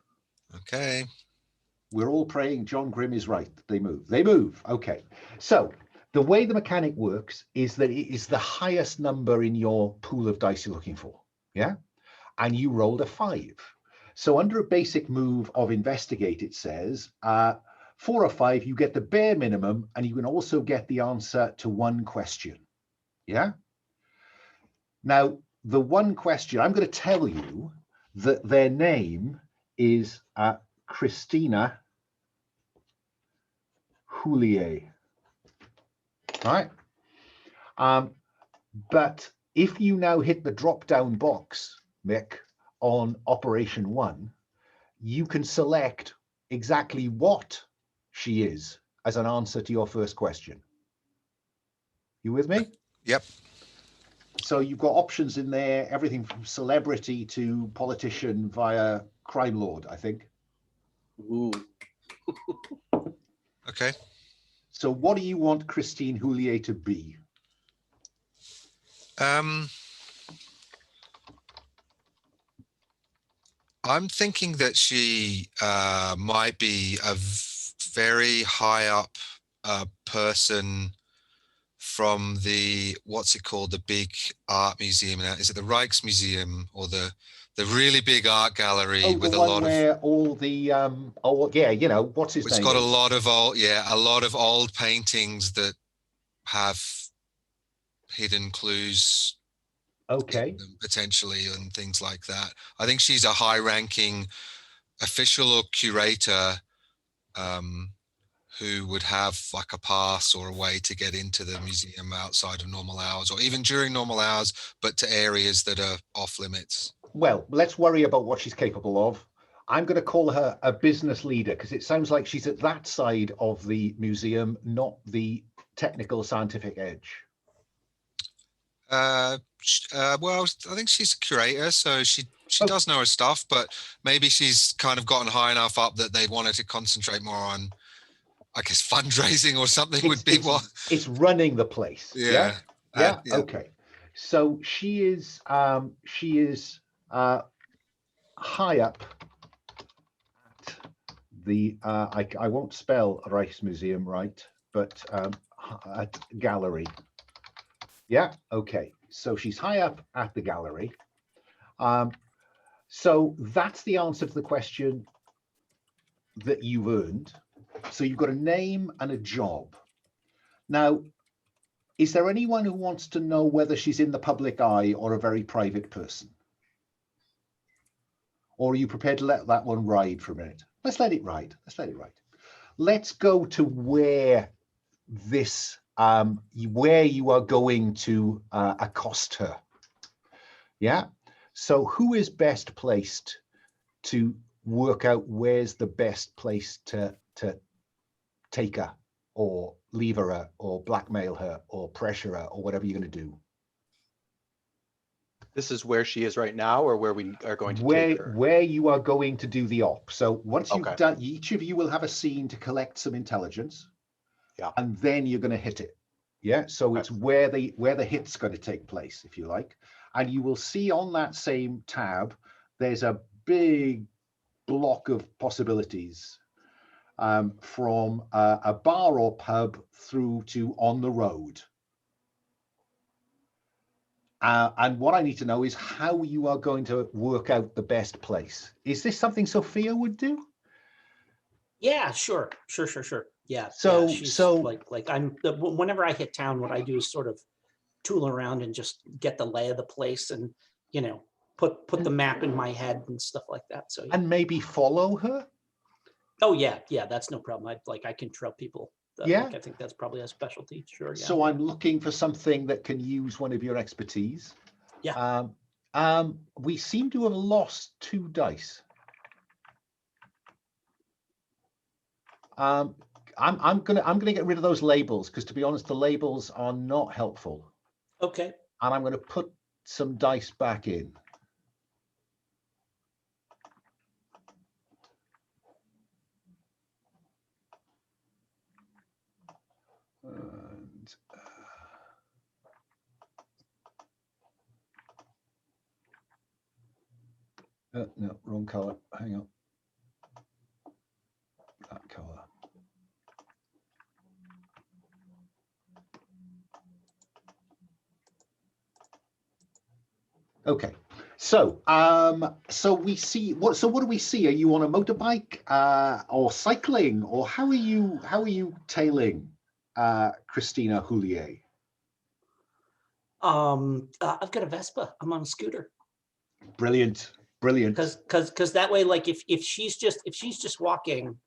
Okay. We're all praying John Grimm is right. They move. They move. Okay. So the way the mechanic works is that it is the highest number in your pool of dice you're looking for. Yeah. And you rolled a 5. So under a basic move of investigate, it says 4 or 5, you get the bare minimum, and you can also get the answer to one question. Yeah. Now, the one question, I'm going to tell you that their name is Christina Houllier. Right. But if you now hit the drop-down box, Mick, on Operation 1, you can select exactly what she is as an answer to your first question. You with me? Yep. So you've got options in there, everything from celebrity to politician via crime lord, I think. Ooh. Okay. So what do you want Christine Houllier to be? I'm thinking that she might be a very high up person from the, what's it called, the big art museum now? Is it the Rijksmuseum or the really big art gallery with a lot where all the you know, what's his name? It's got a lot of old paintings that have hidden clues, okay, potentially, and things like that. I think she's a high-ranking official or curator who would have like a pass or a way to get into the museum outside of normal hours, or even during normal hours, but to areas that are off limits. Well, let's worry about what she's capable of. I'm going to call her a business leader because it sounds like she's at that side of the museum, not the technical scientific edge. Well, I think she's a curator, so she does know her stuff, but maybe she's kind of gotten high enough up that they wanted to concentrate more on, I guess, fundraising or something would be what. It's running the place. Yeah. Yeah. Okay. So she is high up at the I won't spell Rijksmuseum right, but at gallery. Yeah. Okay. So she's high up at the gallery. So that's the answer to the question that you've earned. So you've got a name and a job. Now, is there anyone who wants to know whether she's in the public eye or a very private person? Or are you prepared to let that one ride for a minute? Let's let it ride. Let's go to where this, where you are going to accost her. Yeah. So who is best placed to work out where's the best place to take her or lever her or blackmail her or pressure her or whatever you're going to do? This is where she is right now, or where we are going to take her? Where you are going to do the op. So once you've Okay. done, each of you will have a scene to collect some intelligence. Yeah. And then you're going to hit it. Yeah. So it's where the hit's going to take place, if you like. And you will see on that same tab, there's a big block of possibilities, from a bar or pub through to on the road. And what I need to know is how you are going to work out the best place. Is this something Sophia would do? Yeah, sure. Yeah. So- yeah, she's so- whenever I hit town, what I do is sort of tool around and just get the lay of the place, and put the map in my head and stuff like that. So yeah. And maybe follow her? Oh yeah, that's no problem. I can trail people. Yeah. I think that's probably a specialty. Sure. Yeah. So I'm looking for something that can use one of your expertise. Yeah. We seem to have lost 2 dice. I'm gonna get rid of those labels, because to be honest, the labels are not helpful. Okay. And I'm going to put some dice back in. And, no, wrong color. Hang on. That color. Okay, so we see what do we see? Are you on a motorbike or cycling, or how are you tailing Christina Houllier? I've got a Vespa. I'm on a scooter. Brilliant. Because that way, like if she's just walking,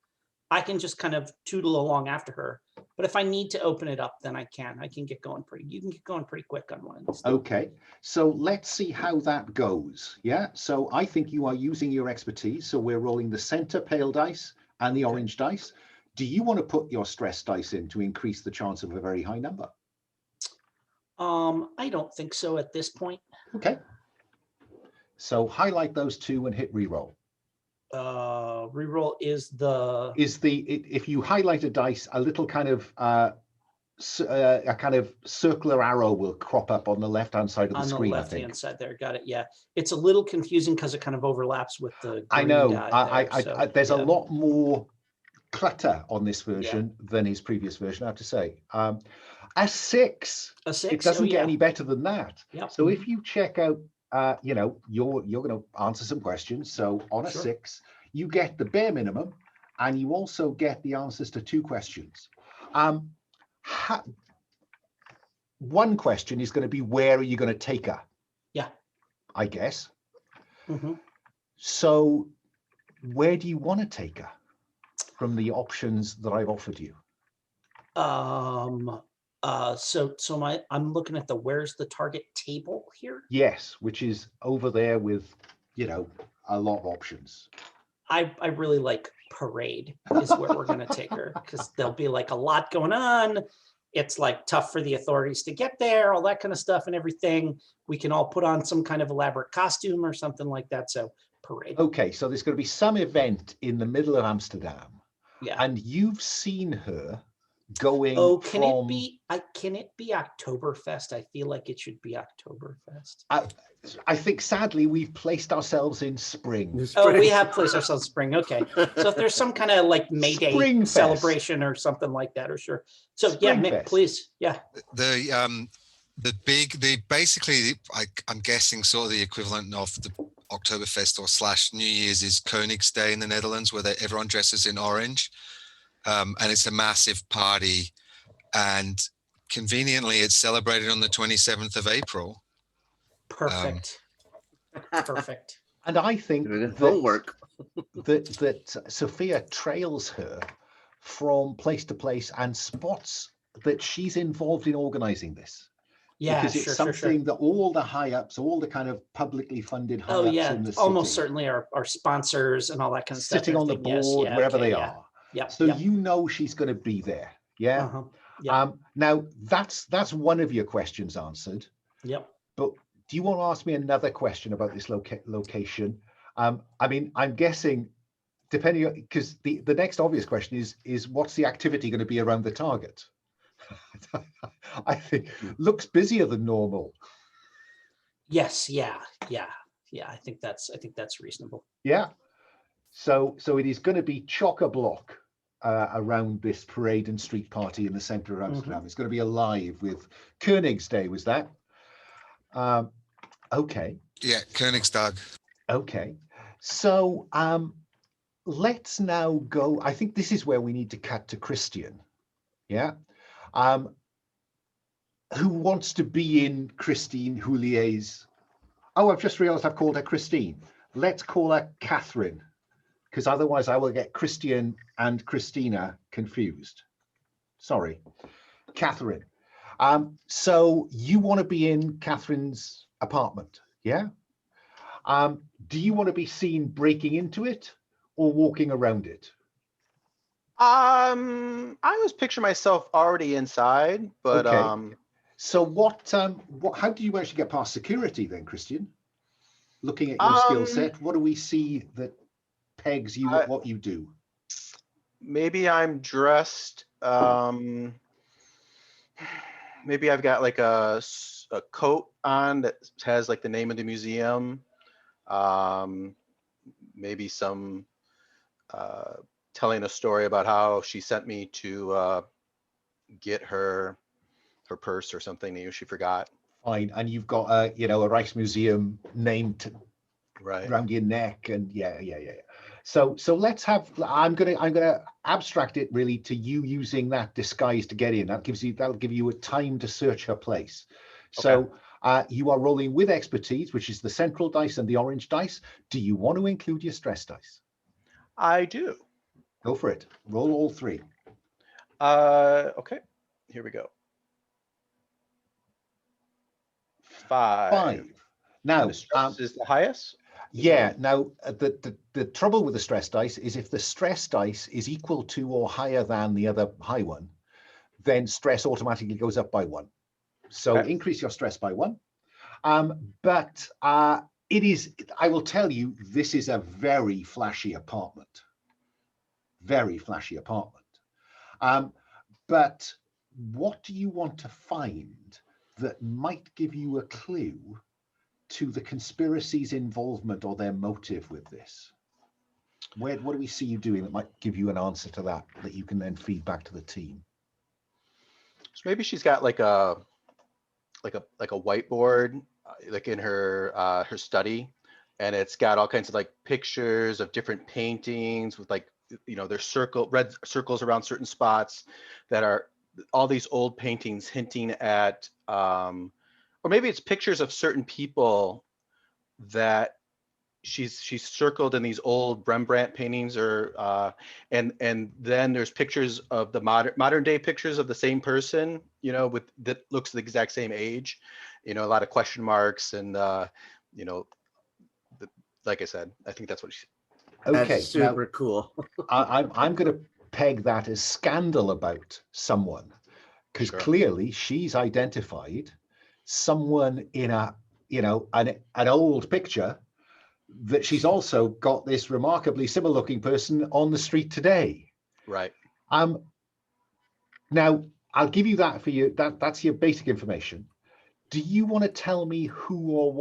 I can just kind of tootle along after her. But if I need to open it up, then I can get going you can get going pretty quick on one of these. Okay, so let's see how that goes. Yeah, so I think you are using your expertise. So we're rolling the center pale dice and the orange dice. Do you want to put your stress dice in to increase the chance of a very high number? I don't think so at this point. Okay. So highlight those 2 and hit reroll. Reroll is if you highlight a dice, a little kind of a kind of circular arrow will crop up on the left-hand side of the screen. On the left-hand side there. Got it. Yeah, it's a little confusing because it kind of overlaps with the. I know. There's yeah. a lot more clutter on this version than his previous version, I have to say. A 6. A 6. It doesn't get any better than that. Yep. So if you check out, you're going to answer some questions. So on a 6, you get the bare minimum, and you also get the answers to 2 questions. One question is going to be, where are you going to take her? Yeah. I guess. Mm-hmm. So where do you want to take her from the options that I've offered you? I'm looking at the where's the target table here. Yes, which is over there with, a lot of options. I really like parade is where we're going to take her, because there'll be like a lot going on. It's like tough for the authorities to get there, all that kind of stuff and everything. We can all put on some kind of elaborate costume or something like that. So parade. Okay, so there's going to be some event in the middle of Amsterdam. Yeah. And you've seen her going. Oh, can it be Oktoberfest? I feel like it should be Oktoberfest. I think sadly we've placed ourselves in spring. Oh, we have placed ourselves in spring. Okay. So if there's some kind of like May Day celebration or something like that, or sure. So Spring Mick, Fest. please. Yeah. I'm guessing sort of the equivalent of the Oktoberfest or / New Year's is Koningsday in the Netherlands, where everyone dresses in orange. And it's a massive party, and conveniently it's celebrated on the 27th of April. Perfect. Perfect. And I think homework. that Sophia trails her from place to place and spots that she's involved in organizing this. Yeah, because it's something that all the high-ups, all the kind of publicly funded high-ups in the city, almost certainly our sponsors and all that kind of stuff. Sitting on the board, wherever they are. Yeah. So you know she's going to be there. Yeah. Uh-huh. Yep. Now that's one of your questions answered. Yep. But do you want to ask me another question about this location? I mean, I'm guessing, depending on, because the next obvious question is what's the activity going to be around the target? I think looks busier than normal. Yes, yeah. I think that's reasonable. Yeah. So it is going to be chock-a-block around this parade and street party in the center of Amsterdam. It's going to be alive with Koningsday, was that? Okay. Yeah, Koningsdag. Okay. So let's now go. I think this is where we need to cut to Christian. Yeah. Who wants to be in Christine Houlier's? Oh, I've just realized I've called her Christine. Let's call her Catherine, because otherwise I will get Christian and Christina confused. Sorry, Catherine. So you want to be in Catherine's apartment, yeah? Do you want to be seen breaking into it or walking around it? I was picturing myself already inside, but Okay. So how do you manage to get past security then, Christian? Looking at your skill set, what do we see that pegs you at what you do? maybe I'm dressed. Maybe I've got like a coat on that has like the name of the museum. Maybe some telling a story about how she sent me to get her purse or something she forgot. Fine, and you've got a a Rijksmuseum name Right. around your neck, and yeah. So let's have. I'm gonna abstract it really to you using that disguise to get in. That'll give you a time to search her place. So you are rolling with expertise, which is the central dice and the orange dice. Do you want to include your stress dice? I do. Go for it. Roll all three. Okay, here we go. 5. Now, and the stress is the highest? Yeah. Now, the trouble with the stress dice is if the stress dice is equal to or higher than the other high one, then stress automatically goes up by 1. So increase your stress by 1. But it is, I will tell you, this is a very flashy apartment. Very flashy apartment. But what do you want to find that might give you a clue to the conspiracy's involvement or their motive with this? What do we see you doing that might give you an answer to that you can then feed back to the team? So maybe she's got like a whiteboard like in her her study, and it's got all kinds of like pictures of different paintings with like there's red circles around certain spots that are all these old paintings hinting at or maybe it's pictures of certain people that she's circled in these old Rembrandt paintings, or and then there's pictures of the modern day pictures of the same person, with that looks the exact same age, a lot of question marks, and like I said, I think that's what she. Okay, that's super cool. I'm going to peg that as scandal about someone, because clearly she's identified someone in an old picture that she's also got this remarkably similar looking person on the street today. Right. Now I'll give you that for you. That's your basic information. Do you want to tell me who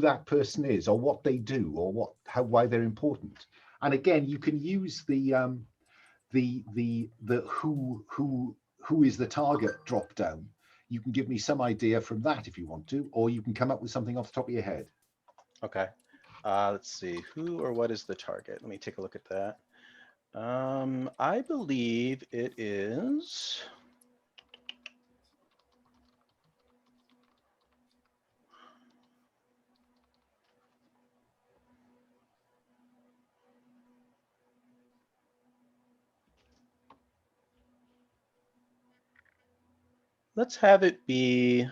that person is, or what they do, or why they're important? And again, you can use the who is the target drop down. You can give me some idea from that if you want to, or you can come up with something off the top of your head. Okay. Let's see, who or what is the target? Let me take a look at that. I believe it is. Let's have it be.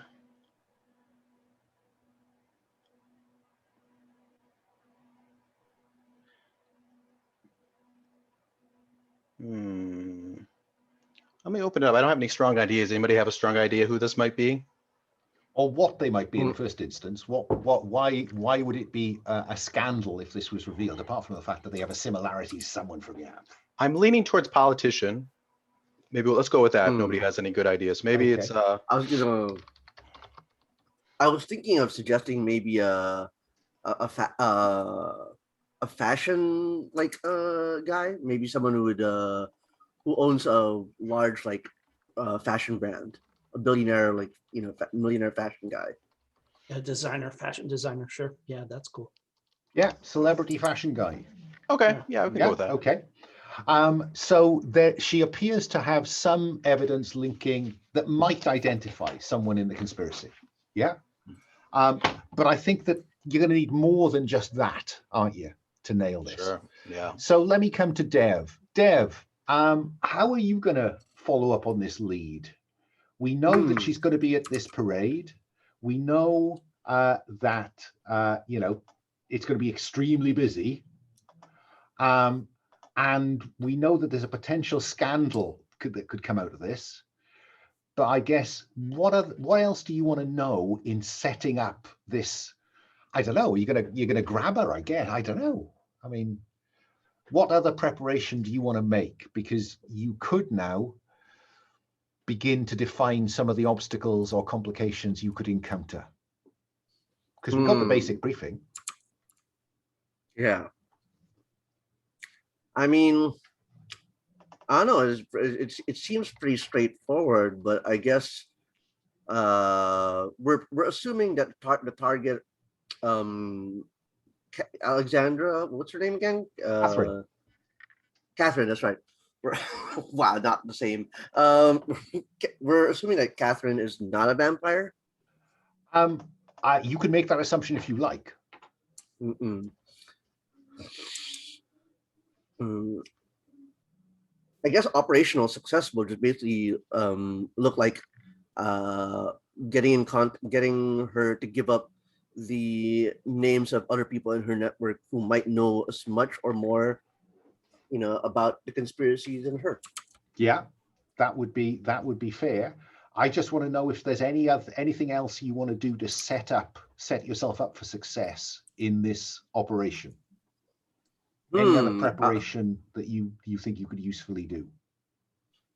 Let me open it up. I don't have any strong ideas. Anybody have a strong idea who this might be? or what they might be in the first instance. Why would it be a scandal if this was revealed, apart from the fact that they have a similarity to someone from the app? I'm leaning towards politician. Maybe let's go with that. Nobody has any good ideas. Maybe Okay. it's I was thinking of suggesting maybe a fashion like guy, maybe someone who would who owns a large like fashion brand, a billionaire, like millionaire fashion guy. A designer, fashion designer. Sure. Yeah, that's cool. Yeah, celebrity fashion guy. okay. Yeah, we can go with that. Okay. So she appears to have some evidence linking that might identify someone in the conspiracy. Yeah. But I think that you're going to need more than just that, aren't you, to nail this? Sure. Yeah. So let me come to Dev. Dev, how are you going to follow up on this lead? We know that she's going to be at this parade. We know that it's going to be extremely busy. And we know that there's a potential scandal that could come out of this. But I guess what else do you want to know in setting up this? I don't know. You're gonna grab her, I guess. I don't know. I mean, what other preparation do you want to make? Because you could now begin to define some of the obstacles or complications you could encounter. Because we've got the basic briefing. Yeah. I mean, I don't know. It seems pretty straightforward, but I guess we're assuming that the target, Alexandra, what's her name again? Catherine. Catherine, that's right. Wow, not the same. We're assuming that Catherine is not a vampire. You can make that assumption if you like. I guess operational success will just basically look like getting her to give up the names of other people in her network who might know as much or more, about the conspiracies than her. Yeah, that would be fair. I just want to know if there's anything else you want to do to set yourself up for success in this operation. Any other preparation that you think you could usefully do?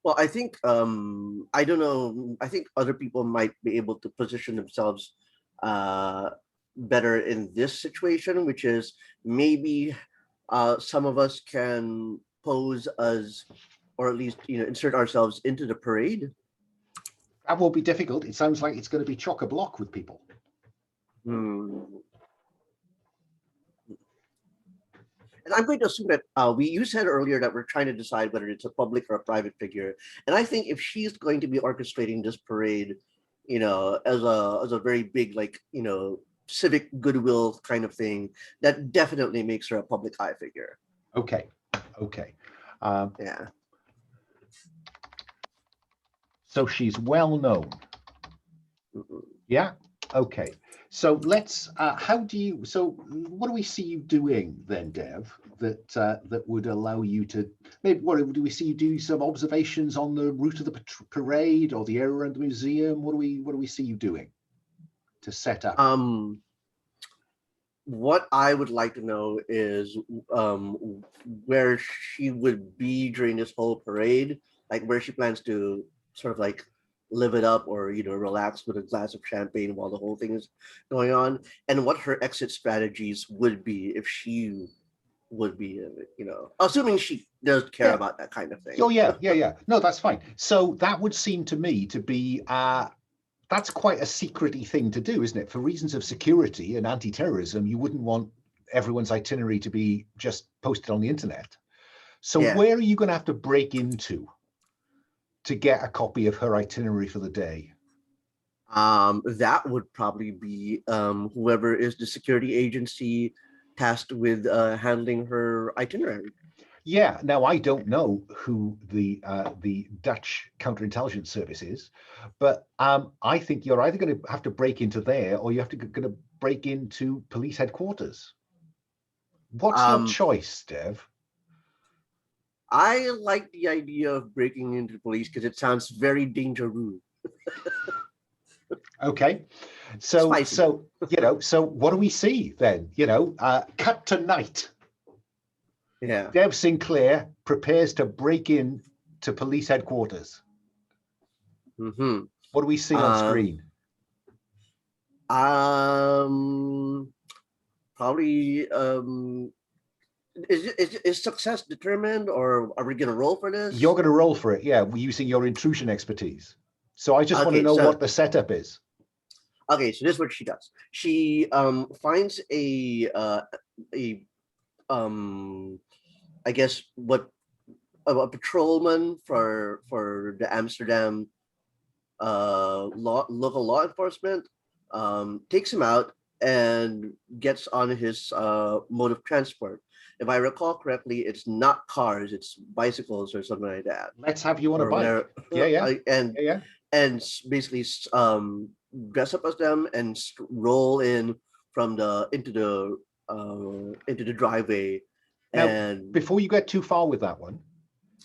Well, I think I don't know. I think other people might be able to position themselves better in this situation, which is maybe some of us can pose as, or at least insert ourselves into the parade. That won't be difficult. It sounds like it's going to be chock-a-block with people. And I'm going to assume that you said earlier that we're trying to decide whether it's a public or a private figure. And I think if she's going to be orchestrating this parade, as a very big, civic goodwill kind of thing, that definitely makes her a public eye figure. Okay. Yeah. So she's well known. Yeah. Okay. So let's. What do we see you doing then, Dev? That would allow you to maybe. What do we see you do? Some observations on the route of the parade or the area around the museum. What do we see you doing to set up? What I would like to know is where she would be during this whole parade, like where she plans to sort of like live it up or relax with a glass of champagne while the whole thing is going on, and what her exit strategies would be if she would be assuming she does care about that kind of thing. Oh yeah. No, that's fine. So that would seem to me to be that's quite a secret-y thing to do, isn't it? For reasons of security and anti-terrorism, you wouldn't want everyone's itinerary to be just posted on the internet. So where are you going to have to break into to get a copy of her itinerary for the day? That would probably be whoever is the security agency tasked with handling her itinerary. Yeah. Now I don't know who the Dutch counterintelligence service is, but I think you're either going to have to break into there or you have to going to break into police headquarters. What's your choice, Dev? I like the idea of breaking into police because it sounds very dangerous. Okay. So, Spicy. so, so what do we see then? Cut to night. Yeah. Deb Sinclair prepares to break in to police headquarters. Mm-hmm. What do we see on screen? Probably is success determined, or are we gonna roll for this? You're going to roll for it, yeah, using your intrusion expertise. So I just want to Okay, know so- what the setup is. Okay, so this is what she does. She finds I guess a patrolman for the Amsterdam local law enforcement, takes him out and gets on his mode of transport. If I recall correctly, it's not cars, it's bicycles or something like that. Let's have you on a Or bike. whatever. Yeah. And basically dress up as them and roll in from into the driveway. Now, And before you get too far with that one,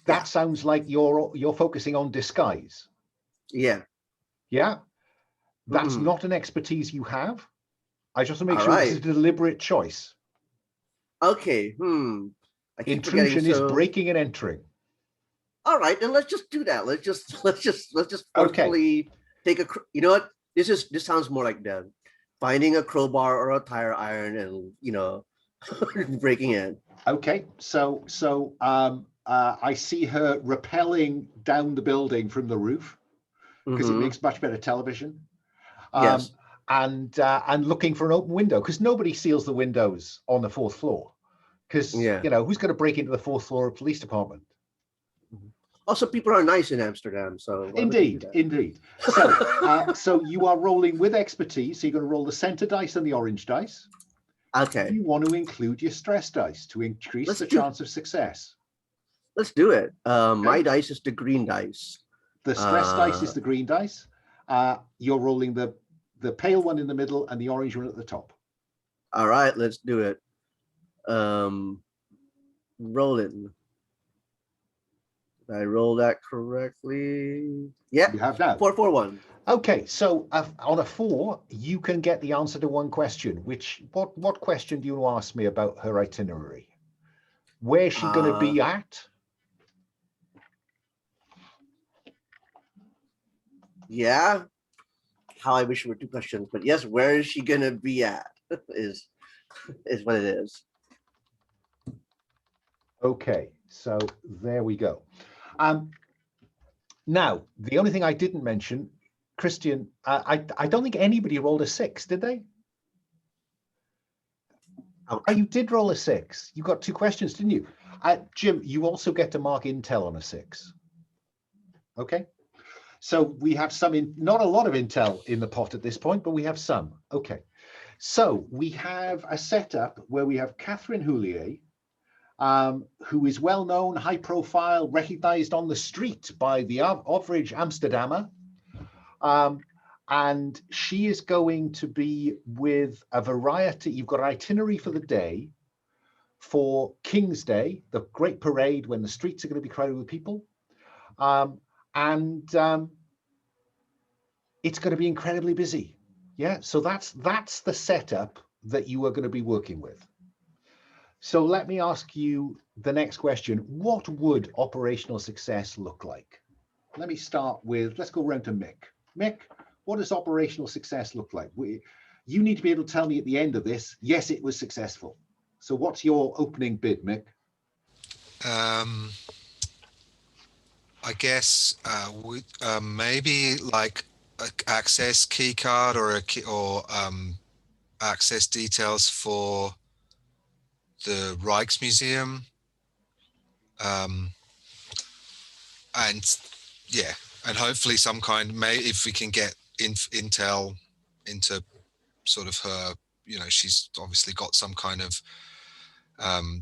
that sounds like you're focusing on disguise. yeah, Yeah, that's Mhm. not an expertise you have. I just want to make All sure right. this is a deliberate choice. Okay. I keep forgetting, Intrusion is so- breaking and entering. All right, then let's just do that. Let's just Okay. forcefully take a. You know what? This sounds more like them finding a crowbar or a tire iron and breaking in. Okay, so I see her rappelling down the building from the roof because it Mhm. makes much better television. Yes. And looking for an open window because nobody seals the windows on the fourth floor. Because Yeah. who's going to break into the fourth floor of a police department? Also, people are nice in Amsterdam, so why would they do Indeed. that? So you are rolling with expertise. So you're going to roll the center dice and the orange dice. Okay, You want to include your stress dice to increase Let's the do- chance of success. let's do it. My dice is the green dice. The stress dice is the green dice. You're rolling the pale one in the middle and the orange one at the top. All right, let's do it. Rolling. Did I roll that correctly? Yeah. You have now. 441. Okay, so on a 4, you can get the answer to one question. What question do you want to ask me about her itinerary? Where's she going to be at? Yeah. How I wish it were 2 questions, but yes, where is she gonna be at? is what it is. Okay, so there we go. Now, the only thing I didn't mention, Christian, I don't think anybody rolled a 6, did they? Ouch. Oh, you did roll a 6. You got 2 questions, didn't you? Jim, you also get to mark intel on a 6. Okay. So we have not a lot of intel in the pot at this point, but we have some. Okay. So we have a setup where we have Catherine Houllier, who is well known, high profile, recognized on the street by the average Amsterdammer. And she is going to be with a variety. You've got an itinerary for the day for King's Day, the great parade when the streets are going to be crowded with people. It's going to be incredibly busy. Yeah, so that's the setup that you are going to be working with. So let me ask you the next question. What would operational success look like? Let me start with, let's go around to Mick. Mick, what does operational success look like? You need to be able to tell me at the end of this, yes, it was successful. So what's your opening bid, Mick? I guess maybe like an access key card or access details for the Rijksmuseum. And yeah, and hopefully some kind, if we can get intel into sort of her, she's obviously got some kind of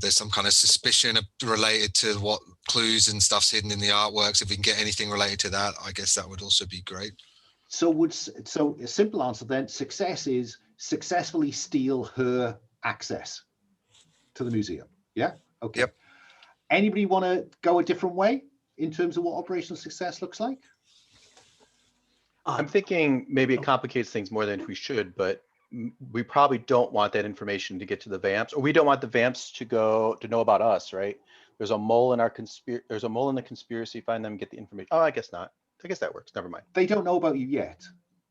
there's some kind of suspicion related to what clues and stuff's hidden in the artworks. If we can get anything related to that, I guess that would also be great. So a simple answer then, success is successfully steal her access to the museum. Yeah. Okay. Yep. Anybody want to go a different way in terms of what operational success looks like? I'm thinking maybe it complicates things more than we should, but we probably don't want that information to get to the vamps, or we don't want the vamps to know about us, right? There's a mole in our there's a mole in the conspiracy. Find them, get the information. Oh, I guess not. I guess that works. Never mind. They don't know about you yet.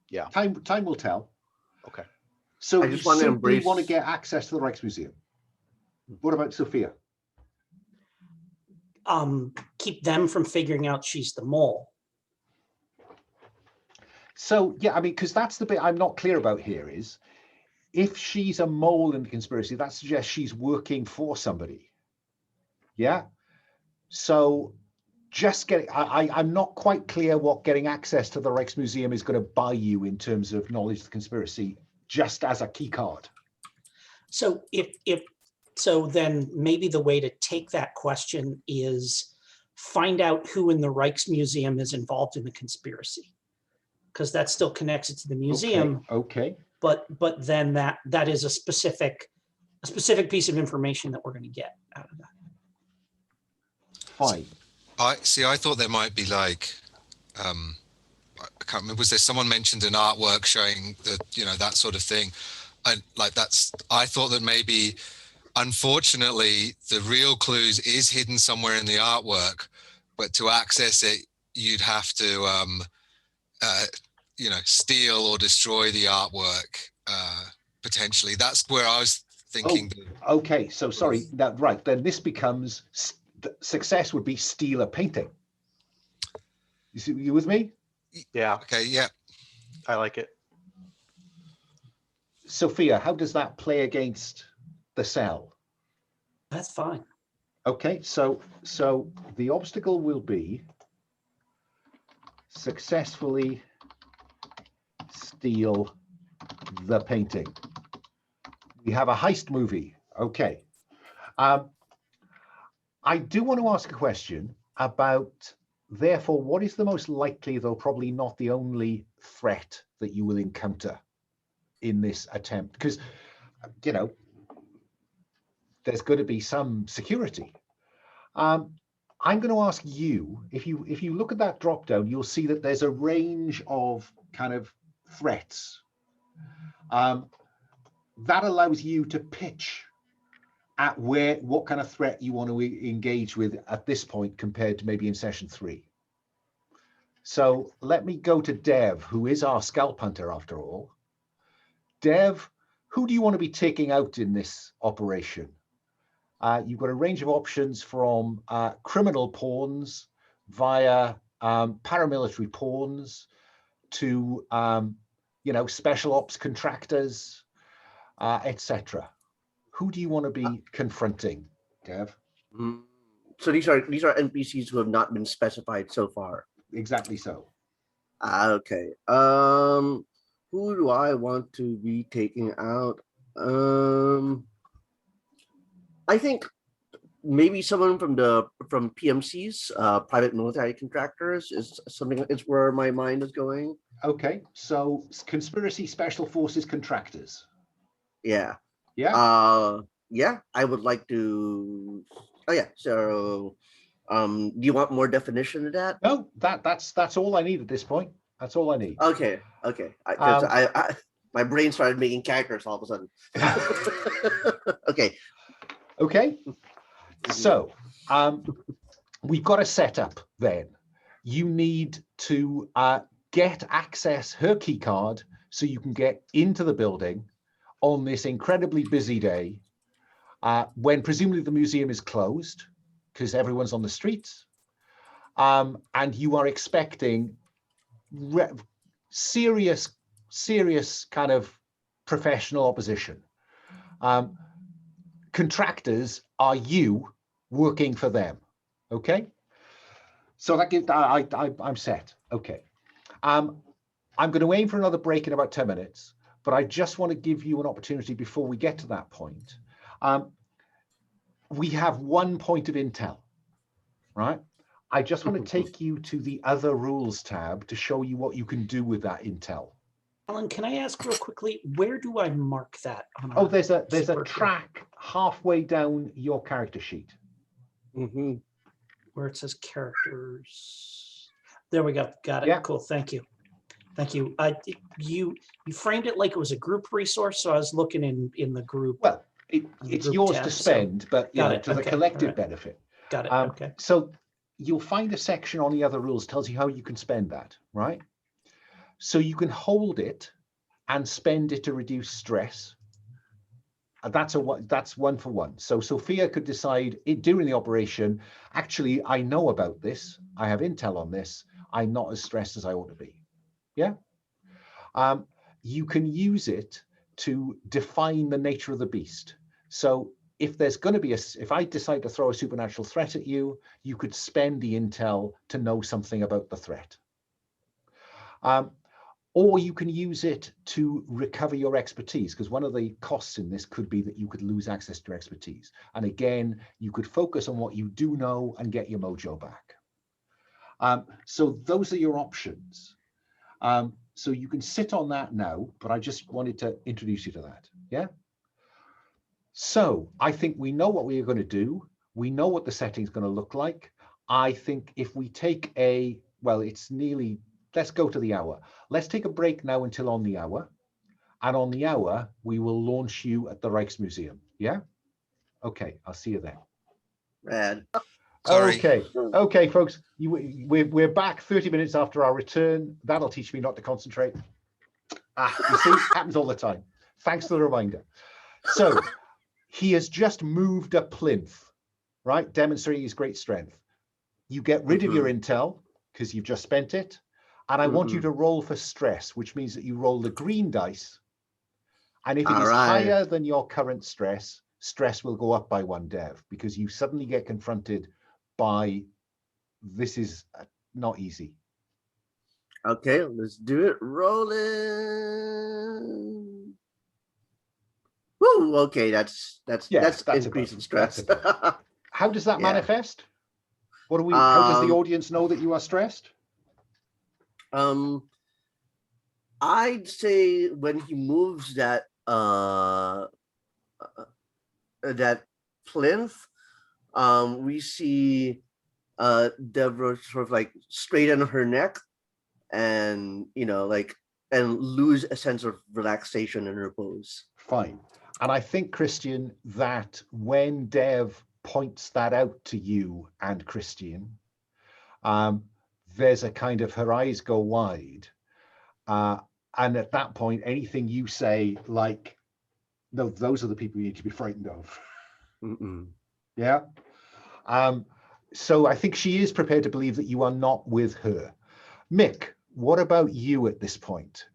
Yeah. Time will tell. Okay. So I you just want to simply embrace- want to get access to the Rijksmuseum. What about Sophia? Keep them from figuring out she's the mole. So yeah, I mean, because that's the bit I'm not clear about here is, if she's a mole in the conspiracy, that suggests she's working for somebody. Yeah. So just getting, I'm not quite clear what getting access to the Rijksmuseum is going to buy you in terms of knowledge of the conspiracy, just as a key card. So so then maybe the way to take that question is find out who in the Rijksmuseum is involved in the conspiracy, because that still connects it to the museum. Okay. But then that is a specific piece of information that we're going to get out of that. Fine. I thought there might be like, I can't remember, was there someone mentioned an artwork showing that, that sort of thing. And like I thought that maybe, unfortunately, the real clues is hidden somewhere in the artwork, but to access it, you'd have to, steal or destroy the artwork, potentially. That's where I was thinking. Oh, okay, so sorry, right, then this becomes, success would be steal a painting. You with me? Yeah. Okay, yeah. I like it. Sophia, how does that play against the cell? That's fine. Okay, so the obstacle will be successfully steal the painting. We have a heist movie. Okay. I do want to ask a question about, therefore, what is the most likely, though probably not the only, threat that you will encounter in this attempt? Because, there's going to be some security. I'm going to ask you, if you look at that drop down, you'll see that there's a range of kind of threats. That allows you to pitch at what kind of threat you want to engage with at this point compared to maybe in session 3. So let me go to Dev, who is our scalp hunter after all. Dev, who do you want to be taking out in this operation? You've got a range of options from criminal pawns via paramilitary pawns to special ops contractors, etc. Who do you want to be confronting, Dev? So these are NPCs who have not been specified so far. Exactly so. Okay. Who do I want to be taking out? I think maybe someone from PMCs, private military contractors, is something. It's where my mind is going. Okay, so conspiracy special forces contractors. Yeah. Yeah. Yeah. I would like to. Oh yeah. So, do you want more definition of that? No, that's all I need at this point. That's all I need. Okay. My brain started making characters all of a sudden. Okay. Okay. So we've got a setup then. You need to get access her key card so you can get into the building on this incredibly busy day when presumably the museum is closed because everyone's on the streets, and you are expecting serious kind of professional opposition. Contractors are you working for them. Okay, so that gives I'm set. Okay, I'm going to aim for another break in about 10 minutes, but I just want to give you an opportunity before we get to that point. We have 1 point of intel, right? I just want to take you to the other rules tab to show you what you can do with that intel. Alan, can I ask real quickly, where do I mark that? Oh, there's a track halfway down your character sheet. Mm-hmm. Where it says characters. There we go. Got it. Yeah. Cool. Thank you. Thank you. You framed it like it was a group resource, so I was looking in the group. Well, it's group yours tab, to so- spend, but you Got know, it, to the okay, collective alright. benefit. Got it. Okay. So you'll find a section on the other rules tells you how you can spend that, right? So you can hold it and spend it to reduce stress. And that's one for one. So Sophia could decide during the operation, actually, I know about this. I have intel on this. I'm not as stressed as I ought to be. Yeah. You can use it to define the nature of the beast. So if there's going to be if I decide to throw a supernatural threat at you, you could spend the intel to know something about the threat. Or you can use it to recover your expertise, because one of the costs in this could be that you could lose access to your expertise. And again, you could focus on what you do know and get your mojo back. So those are your options. So you can sit on that now, but I just wanted to introduce you to that. Yeah. So I think we know what we are going to do. We know what the setting is going to look like. I think if we take it's nearly, let's go to the hour. Let's take a break now until on the hour. And on the hour, we will launch you at the Rijksmuseum. Yeah? Okay, I'll see you then. Rad. Sorry. Okay, folks. We're back 30 minutes after our return. That'll teach me not to concentrate. You see, happens all the time. Thanks for the reminder. So he has just moved a plinth, right? Demonstrating his great strength. You get rid of your intel because you've just spent it. And I want you to roll for stress, which means that you roll the green dice. And if it is higher than your current stress, stress will go up by 1 dev, because you suddenly get confronted by, this is not easy. Okay, let's do it. Rolling. Woo, okay, that's increasing stress. How does that Yeah. manifest? How does the audience know that you are stressed? I'd say when he moves that that plinth, we see Devereaux sort of like straighten her neck and and lose a sense of relaxation and repose. Fine. And I think, Christian, that when Dev points that out to you and Christian, there's a kind of, her eyes go wide. And at that point, anything you say, like, no, those are the people you need to be frightened of. Yeah. So I think she is prepared to believe that you are not with her. Mick, what about you at this point?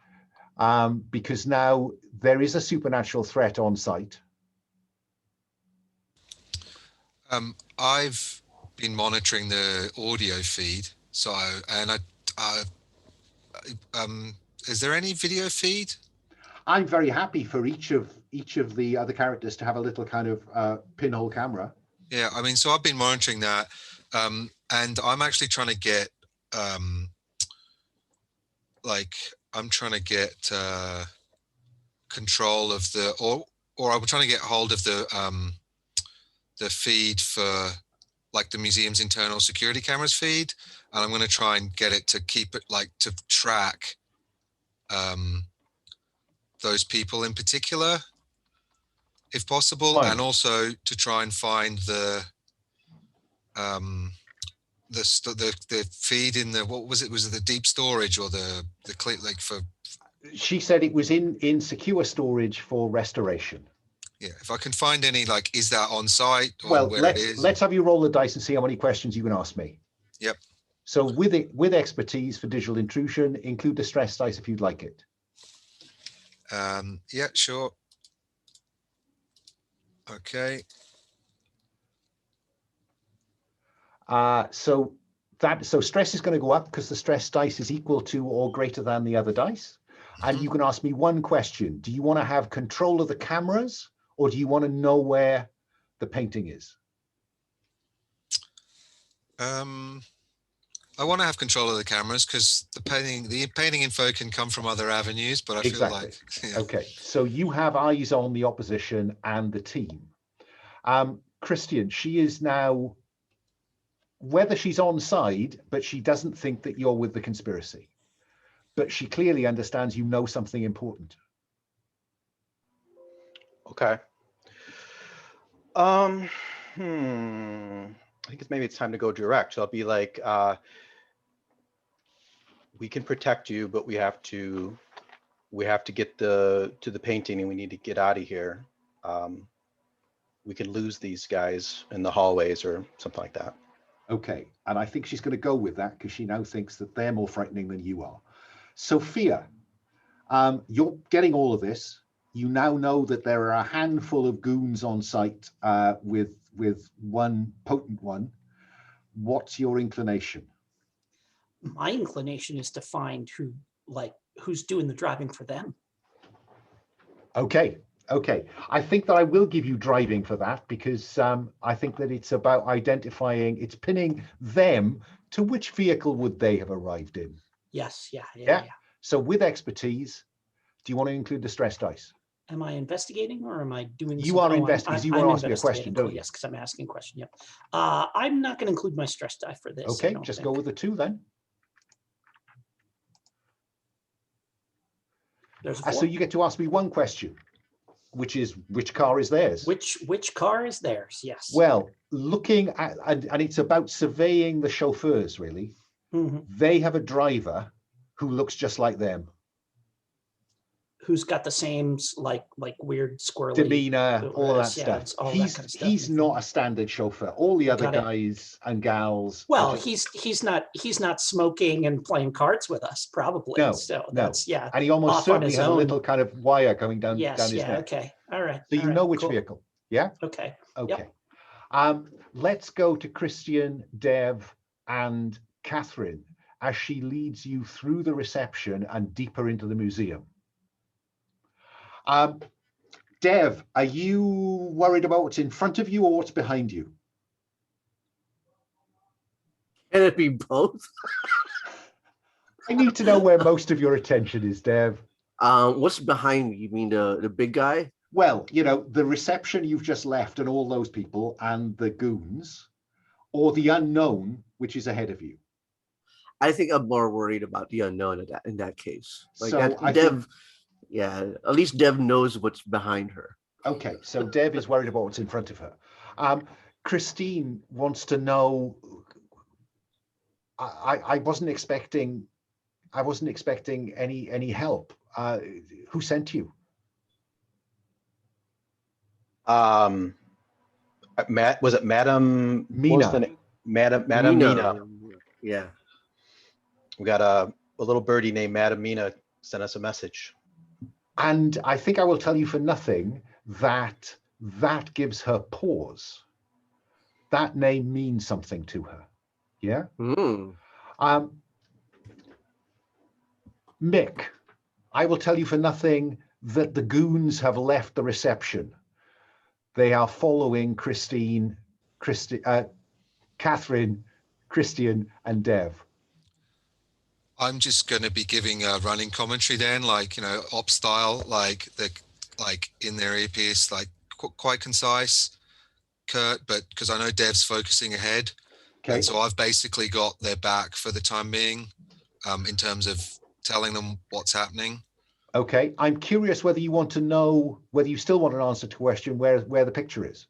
Because now there is a supernatural threat on site. I've been monitoring the audio feed, is there any video feed? I'm very happy for each of the other characters to have a little kind of pinhole camera. Yeah, I mean, so I've been monitoring that, and I'm actually trying to get I'm trying to get control of or I'm trying to get hold of the feed for like the museum's internal security cameras feed, and I'm going to try and get it to keep it to track those people in particular, if possible. Fine. And also to try and find the feed in the, what was it? Was it the deep storage or the for? She said it was in secure storage for restoration. Yeah, if I can find any, is that on site or well, where it is? Let's have you roll the dice and see how many questions you can ask me. Yep. So with expertise for digital intrusion, include the stress dice if you'd like it. Yeah, sure. Okay. So stress is going to go up because the stress dice is equal to or greater than the other dice. And you can ask me one question. Do you want to have control of the cameras, or do you want to know where the painting is? I want to have control of the cameras because the painting info can come from other avenues, but I feel like... Yeah. Okay, so you have eyes on the opposition and the team. Christian, she is now, whether she's on side, but she doesn't think that you're with the conspiracy. but she clearly understands you know something important. Okay. I think maybe it's time to go direct. So I'll be like, we can protect you, but we have to get to the painting, and we need to get out of here. We could lose these guys in the hallways or something like that. Okay, and I think she's going to go with that because she now thinks that they're more frightening than you are. Sophia, you're getting all of this. You now know that there are a handful of goons on site with one potent one. What's your inclination? My inclination is to find who's doing the driving for them. Okay. I think that I will give you driving for that because I think that it's about identifying, it's pinning them to which vehicle would they have arrived in. Yes, yeah. So with expertise, do you want to include the stress dice? Am I investigating or am I doing? You are investigating. You want to ask me a question, don't you? Yes, because I'm asking a question. Yep. I'm not going to include my stress die for this. Okay, just go with the 2 then. There's a 4. So you get to ask me one question, which is which car is theirs? Which car is theirs? Yes. Well, looking at, and it's about surveying the chauffeurs, really. Mm-hmm. They have a driver who looks just like them. Who's got the same like weird squirrely demeanor, all of that yeah, stuff. all that kind of stuff. He's not a standard chauffeur. All the other guys and gals. Well, he's not smoking and playing cards with us, probably. No, so no. that's And he almost certainly has a little kind of wire going down, down his neck. Okay. All right. So you know which vehicle. Yeah? Okay. Okay. Yep. Let's go to Christian, Dev, and Catherine as she leads you through the reception and deeper into the museum. Dev, are you worried about what's in front of you or what's behind you? Can it be both? I need to know where most of your attention is, Dev. What's behind me? You mean the big guy? Well, you know, the reception you've just left and all those people and the goons, or the unknown, which is ahead of you. I think I'm more worried about the unknown in that case. Like So that, I Dev, think, yeah, at least Dev knows what's behind her. okay, so Dev is worried about what's in front of her. Christine wants to know. I wasn't expecting any help. Who sent you? Matt, was it Madame Mina? Madame Mina. Yeah. We got a little birdie named Madame Mina sent us a message. And I think I will tell you for nothing that gives her pause. That name means something to her. Yeah. Mick, I will tell you for nothing that the goons have left the reception. They are following Catherine, Christian, and Dev. I'm just going to be giving a running commentary then, like, you know, op style, like in their earpiece, like quite concise, curt, but because I know Dev's focusing ahead. Okay. And so I've basically got their back for the time being, in terms of telling them what's happening. Okay, I'm curious whether you want to know, whether you still want an answer to the question where the picture is.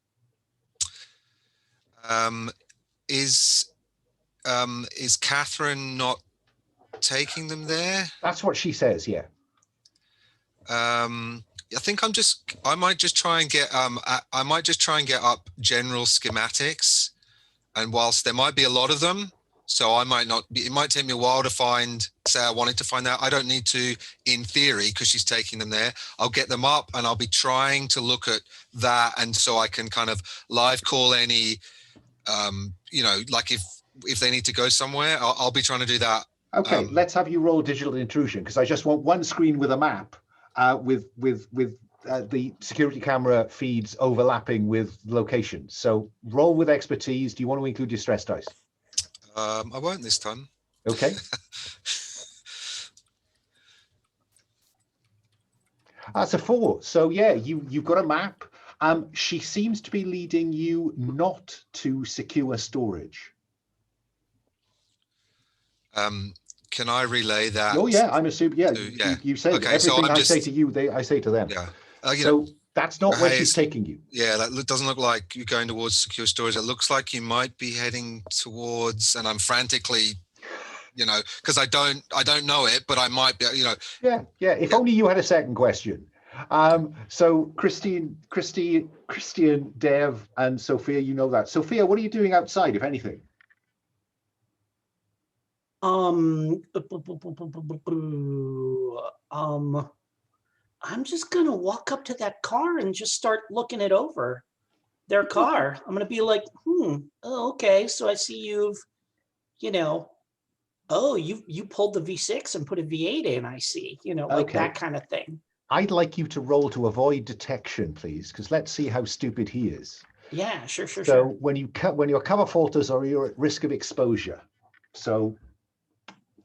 Is Catherine not taking them there? That's what she says, yeah. I think I might just try and get up general schematics, and whilst there might be a lot of them, so I might not be, it might take me a while to find, say I wanted to find out, I don't need to in theory, because she's taking them there. I'll get them up and I'll be trying to look at that, and so I can kind of live call any you know, like if they need to go somewhere, I'll be trying to do that. Okay, let's have you roll digital intrusion, because I just want one screen with a map with the security camera feeds overlapping with locations. So roll with expertise. Do you want to include your stress dice? I won't this time. Okay. That's a 4. So yeah, you've got a map. She seems to be leading you not to secure storage. can I relay that? Oh yeah, I'm assuming. Yeah, yeah. you say Okay, so everything I'm I say just- to you, I say to them. Yeah. So that's not where she's Hayes- taking you. Yeah, that doesn't look like you're going towards secure storage. It looks like you might be heading towards, and I'm frantically, because I don't know it, but I might be, Yeah. If only you had a second question. So Christian, Dev, and Sophia, you know that. Sophia, what are you doing outside, if anything? I'm just gonna walk up to that car and just start looking it over. Their car. I'm gonna be like, oh, okay. So I see you pulled the V6 and put a V8 in, I see, like Okay. that kind of thing. I'd like you to roll to avoid detection, please, because let's see how stupid he is. Yeah, sure. So when your cover photos are, you're at risk of exposure. So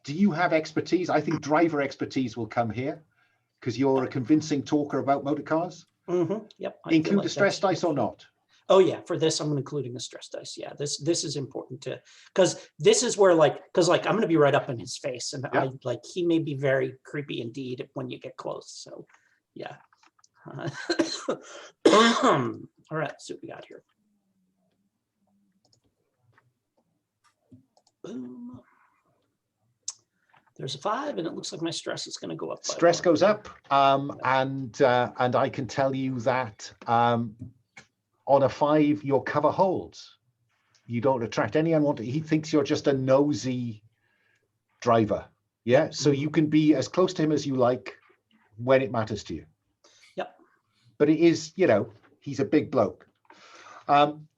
do you have expertise? I think driver expertise will come here because you're a convincing talker about motor cars. Mm-hmm. Yep. I feel Include like the stress dice or not? Oh yeah, for this I'm including the stress dice. Yeah, this is important because this is where I'm gonna be right up in his face, and Yeah. he may be very creepy indeed when you get close. So yeah. All right, let's see what we got here. Boom. There's a 5, and it looks like my stress is going to go up. Stress goes up, and I can tell you that on a 5, your cover holds. You don't attract any unwanted. He thinks you're just a nosy driver. Yeah, so you can be as close to him as you like when it matters to you. Yep. But it is, he's a big bloke. I'm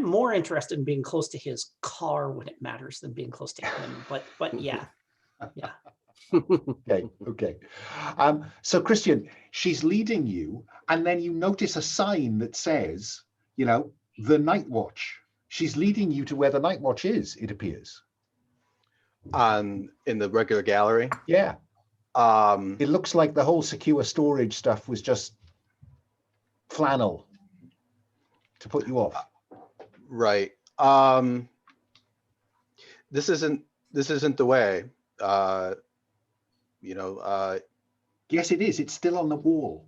more interested in being close to his car when it matters than being close to him. But yeah. Yeah. Okay. So Christian, she's leading you, and then you notice a sign that says, the Night Watch. She's leading you to where the Night Watch is, it appears. In the regular gallery. Yeah. It looks like the whole secure storage stuff was just flannel to put you off. Right. This isn't the way. Yes, it is. It's still on the wall.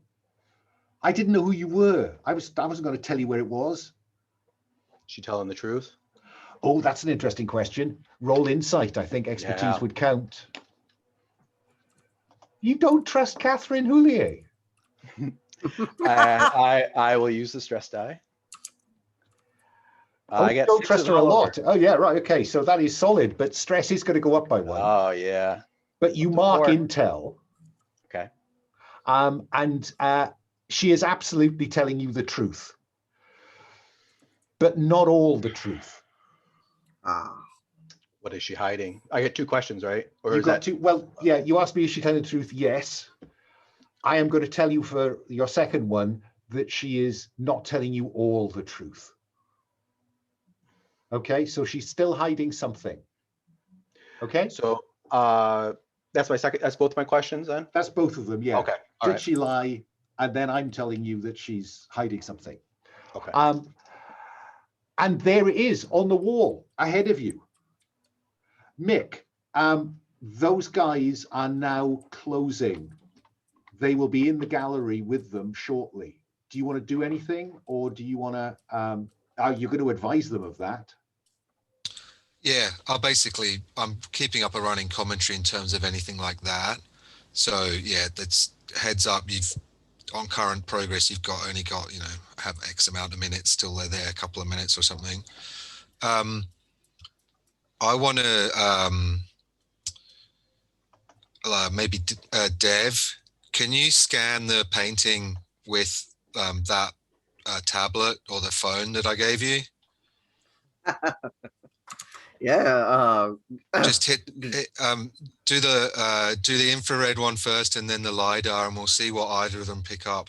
I didn't know who you were. I wasn't going to tell you where it was. She telling the truth? Oh, that's an interesting question. Roll insight. I think expertise would count. You don't trust Catherine Houllier? I will use the stress die. I you don't trust her a lot. Oh yeah, right. Okay, so that is solid, but stress is going to go up by 1. Oh yeah. But you mark intel. Okay. And she is absolutely telling you the truth, but not all the truth. What is she hiding? I get 2 questions, right? Or You is got that to. Well, yeah. You asked me, is she telling the truth? Yes. I am going to tell you for your second one that she is not telling you all the truth. Okay, so she's still hiding something. Okay. so? That's my second. That's both my questions then. That's both of them. Yeah. Okay. All Did right. she lie? And then I'm telling you that she's hiding something. Okay. And there it is on the wall ahead of you. Mick, those guys are now closing. They will be in the gallery with them shortly. Do you want to do anything, or do you want to, are you going to advise them of that? Yeah, I'm keeping up a running commentary in terms of anything like that. So yeah, that's heads up. On current progress, you've only got, have X amount of minutes till they're there, a couple of minutes or something. I want to maybe Dev, can you scan the painting with that tablet or the phone that I gave you? Yeah. Just do the infrared one first and then the LiDAR, and we'll see what either of them pick up.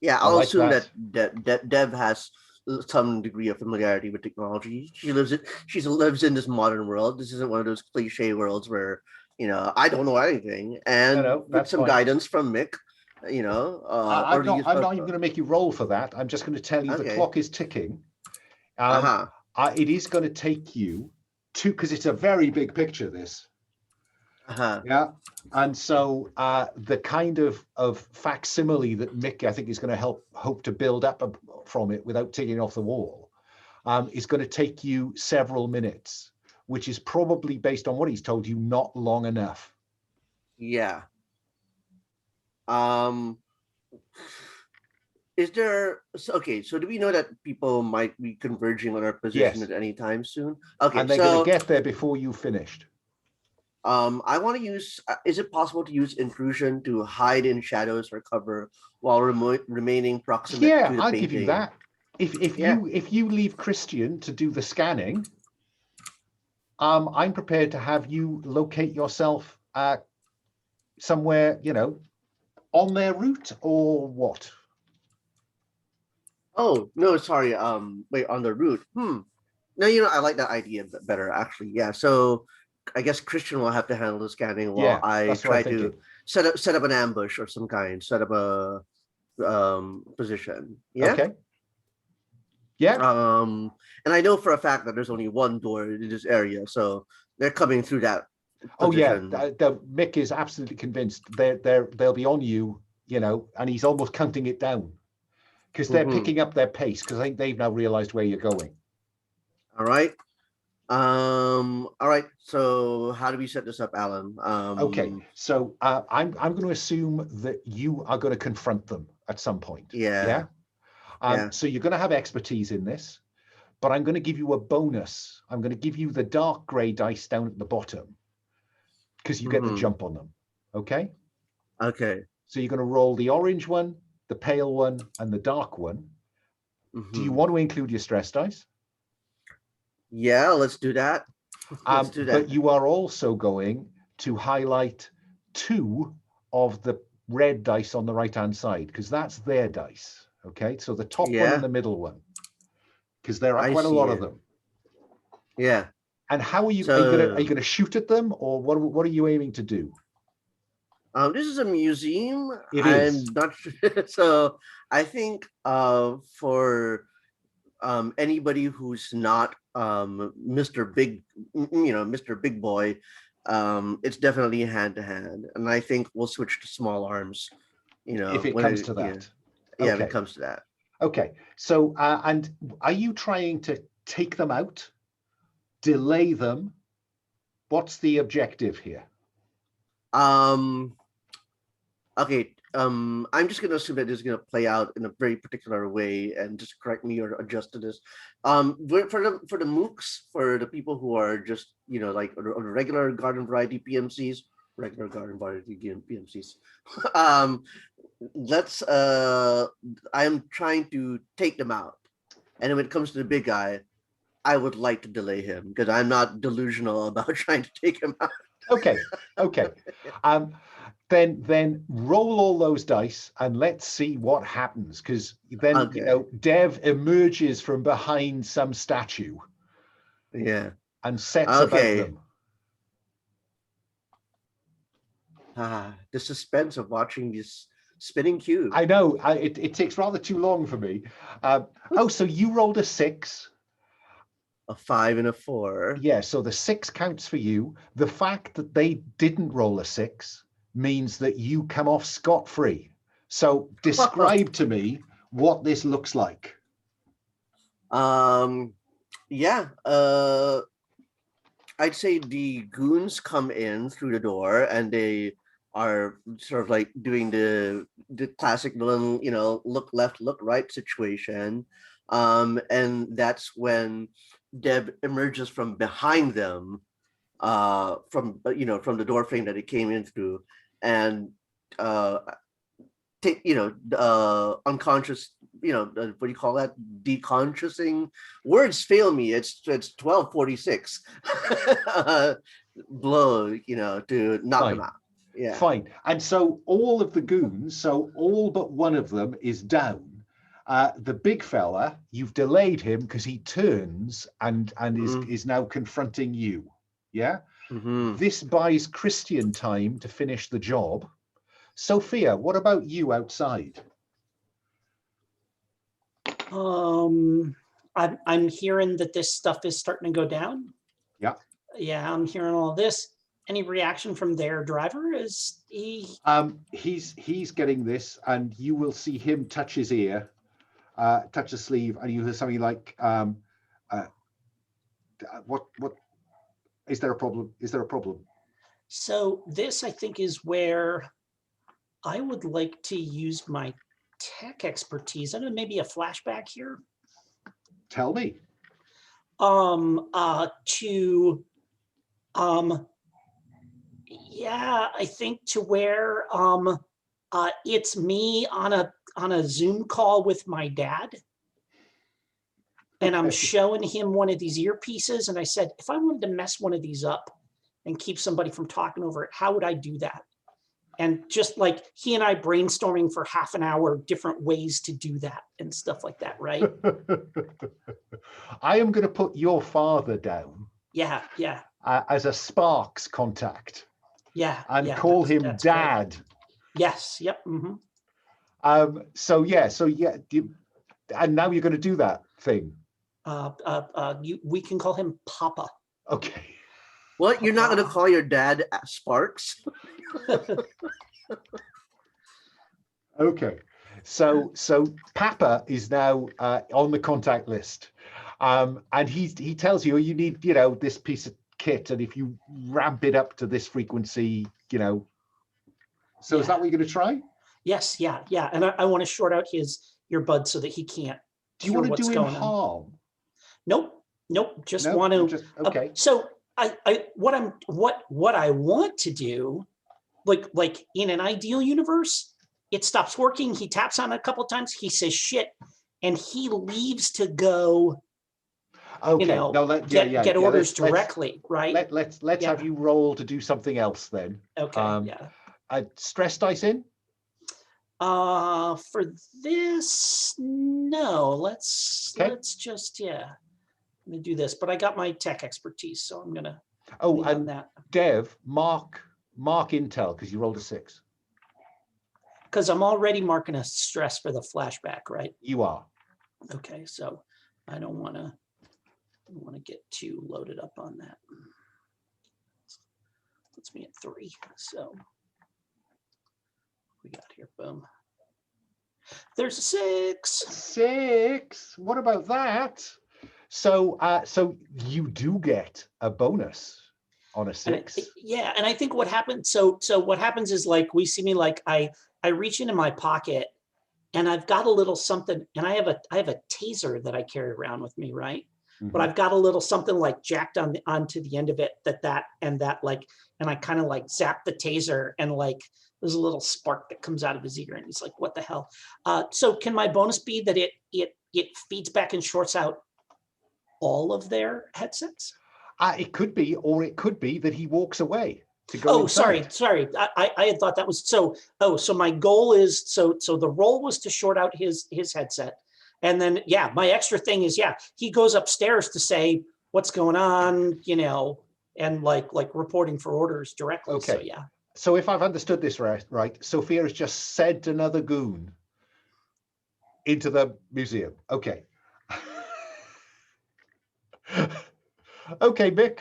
Yeah, I I'll like assume that. that Deb has some degree of familiarity with technology. She lives in this modern world. This isn't one of those cliche worlds where I don't know anything, and No, with that's some fine. guidance from Mick. I'm not even going to make you roll for that. I'm just going to tell you the Okay. clock is ticking. Uh-huh. It is going to take you to, because it's a very big picture, this. Yeah. And so the kind of facsimile that Mick, I think, is going to hope to build up from it without taking it off the wall is going to take you several minutes, which is probably, based on what he's told you, not long enough. Yeah. Is there, okay, so do we know that people might be converging on our position Yes. at any time soon? Okay, And they're going to get there before you finished. I want to use, is it possible to use intrusion to hide in shadows or cover while remaining proximate Yeah, to the I'll painting? give you that. If you leave Christian to do the scanning, I'm prepared to have you locate yourself somewhere, on their route or what? Oh, no, sorry. Wait, on the route. No, I like that idea better, actually. Yeah, so I guess Christian will have to handle the scanning while Yeah, I that's what try I'm to thinking. set up an ambush of some kind, set up a position. Yeah. Okay. Yeah. And I know for a fact that there's only one door in this area, so they're coming through that Oh yeah, position. Mick is absolutely convinced they'll be on you, and he's almost counting it down because they're picking up their pace, because I think they've now realized where you're going. All right. All right. So how do we set this up, Alan? Okay. So I'm going to assume that you are going to confront them at some point. Yeah. Yeah. So you're going to have expertise in this, but I'm going to give you a bonus. I'm going to give you the dark gray dice down at the bottom because you get the jump on them. Okay. Okay. So you're going to roll the orange one, the pale one, and the dark one. Do you want to include your stress dice? Yeah, let's do that. Let's do that. But you are also going to highlight 2 of the red dice on the right-hand side, because that's their dice. Okay, so the top one and the middle one, because there are quite a lot of them. Yeah. And how are you? Are you going to shoot at them, or what are you aiming to do? This is a museum. It is. I'm not sure. So I think for anybody who's not Mr. Big, Mr. Big Boy, it's definitely hand to hand, and I think we'll switch to small arms. If it comes to that. Yeah, if it comes to that. Okay. So, and are you trying to take them out, delay them? What's the objective here? Okay. I'm just gonna assume that this is gonna play out in a very particular way, and just correct me or adjust to this. For the mooks, for the people who are just like regular garden variety PMCs, regular garden variety PMCs. I'm trying to take them out, and when it comes to the big guy, I would like to delay him because I'm not delusional about trying to take him out. Okay. Then roll all those dice and let's see what happens, because then Dev emerges from behind some statue. Yeah. And sets about them. The suspense of watching this spinning cube. I know. It takes rather too long for me. So you rolled a 6. A 5 and a 4. Yeah, so the 6 counts for you. The fact that they didn't roll a 6 means that you come off scot-free. So describe to me what this looks like. Yeah. I'd say the goons come in through the door and they are sort of like doing the classic little, look left, look right situation. And that's when Deb emerges from behind them, from the door frame that it came in through, and take unconscious, what do you call that, deconsciousing, words fail me, it's 1246 blow to knock him out. Yeah, fine. And so all of the goons, so all but one of them is down. The big fella, you've delayed him because he turns and is now confronting you. Yeah. This buys Christian time to finish the job. Sophia, what about you outside? I'm hearing that this stuff is starting to go down. Yeah. Yeah, I'm hearing all this. Any reaction from their driver? Is he? He's getting this, and you will see him touch his ear, touch the sleeve, and you hear something like, "What? Is there a problem? Is there a problem?" So this, I think, is where I would like to use my tech expertise. I don't know, maybe a flashback here. Tell me. Yeah, I think to where it's me on a Zoom call with my dad, and I'm showing him one of these earpieces, and I said, if I wanted to mess one of these up and keep somebody from talking over it, how would I do that? And just like he and I brainstorming for half an hour, different ways to do that and stuff like that, right? I am going to put your father down. Yeah. As a Sparks contact. Yeah. And call him that's Dad. great. Yes. Yep. Mm-hmm. So yeah. And now you're going to do that thing. We can call him Papa. Okay. What? You're not going to call your dad Sparks? Okay. So Papa is now on the contact list. And he tells you need, this piece of kit, and if you ramp it up to this frequency, So Yeah. Is that what you're going to try? Yes. Yeah. And I want to short out his earbud so that he can't. Do you want to do him harm? Nope. Just want to. Okay. So what I want to do, like in an ideal universe, it stops working. He taps on it a couple of times. He says shit, and he leaves to go. Okay. Get orders directly, right? Let's have you roll to do something else then. Okay. Stress dice in. For this, no. Let's just I'm gonna do this, but I got my tech expertise, so I'm gonna. And that. Dev, mark intel because you rolled a 6. Because I'm already marking a stress for the flashback, right? You are. Okay, so I don't want to get too loaded up on that. Puts me at 3. So we got here, boom. There's a 6. 6. What about that? So you do get a bonus on a 6. And I think what happens. So what happens is, like, we see me, like, I reach into my pocket, and I've got a little something, and I have a taser that I carry around with me, right? Mm-hmm. But I've got a little something like jacked onto the end of it and I kind of like zap the taser, and like there's a little spark that comes out of his ear, and he's like, "What the hell?" So can my bonus be that it feeds back and shorts out all of their headsets? It could be, or it could be that he walks away to go. Inside. sorry. I had thought that was so. So my goal is so the roll was to short out his headset, and then my extra thing is he goes upstairs to say what's going on, and like reporting for orders directly. Okay. So So if I've understood this right, Sophia has just sent another goon into the museum. Okay. Okay, Mick,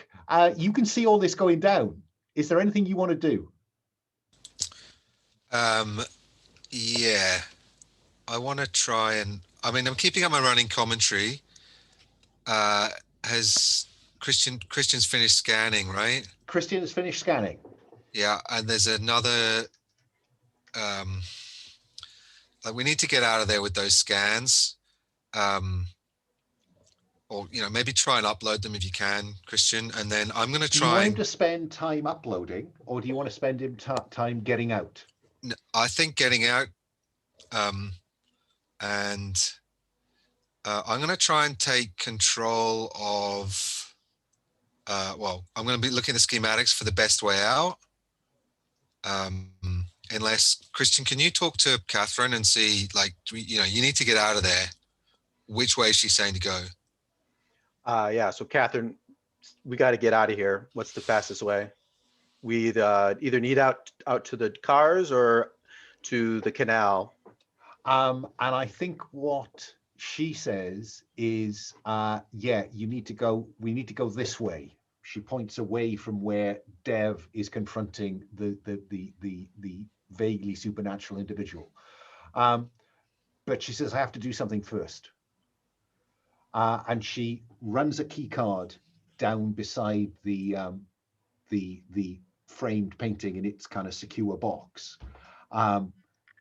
you can see all this going down. Is there anything you want to do? Yeah, I want to try and, I'm keeping up my running commentary. Has Christian's finished scanning, right? Christian has finished scanning. Yeah, and there's another, we need to get out of there with those scans. Or maybe try and upload them if you can, Christian. And then I'm going to try. Do you want him to spend time uploading, or do you want to spend him time getting out? I think getting out. And I'm going to try and take control of. I'm going to be looking at the schematics for the best way out. Unless Christian, can you talk to Catherine and see, you need to get out of there. Which way is she saying to go? So Catherine, we got to get out of here. What's the fastest way? We either need out to the cars or to the canal. And I think what she says is, we need to go this way. she points away from where Dev is confronting the vaguely supernatural individual. But she says, I have to do something first. And she runs a key card down beside the framed painting in its kind of secure box, and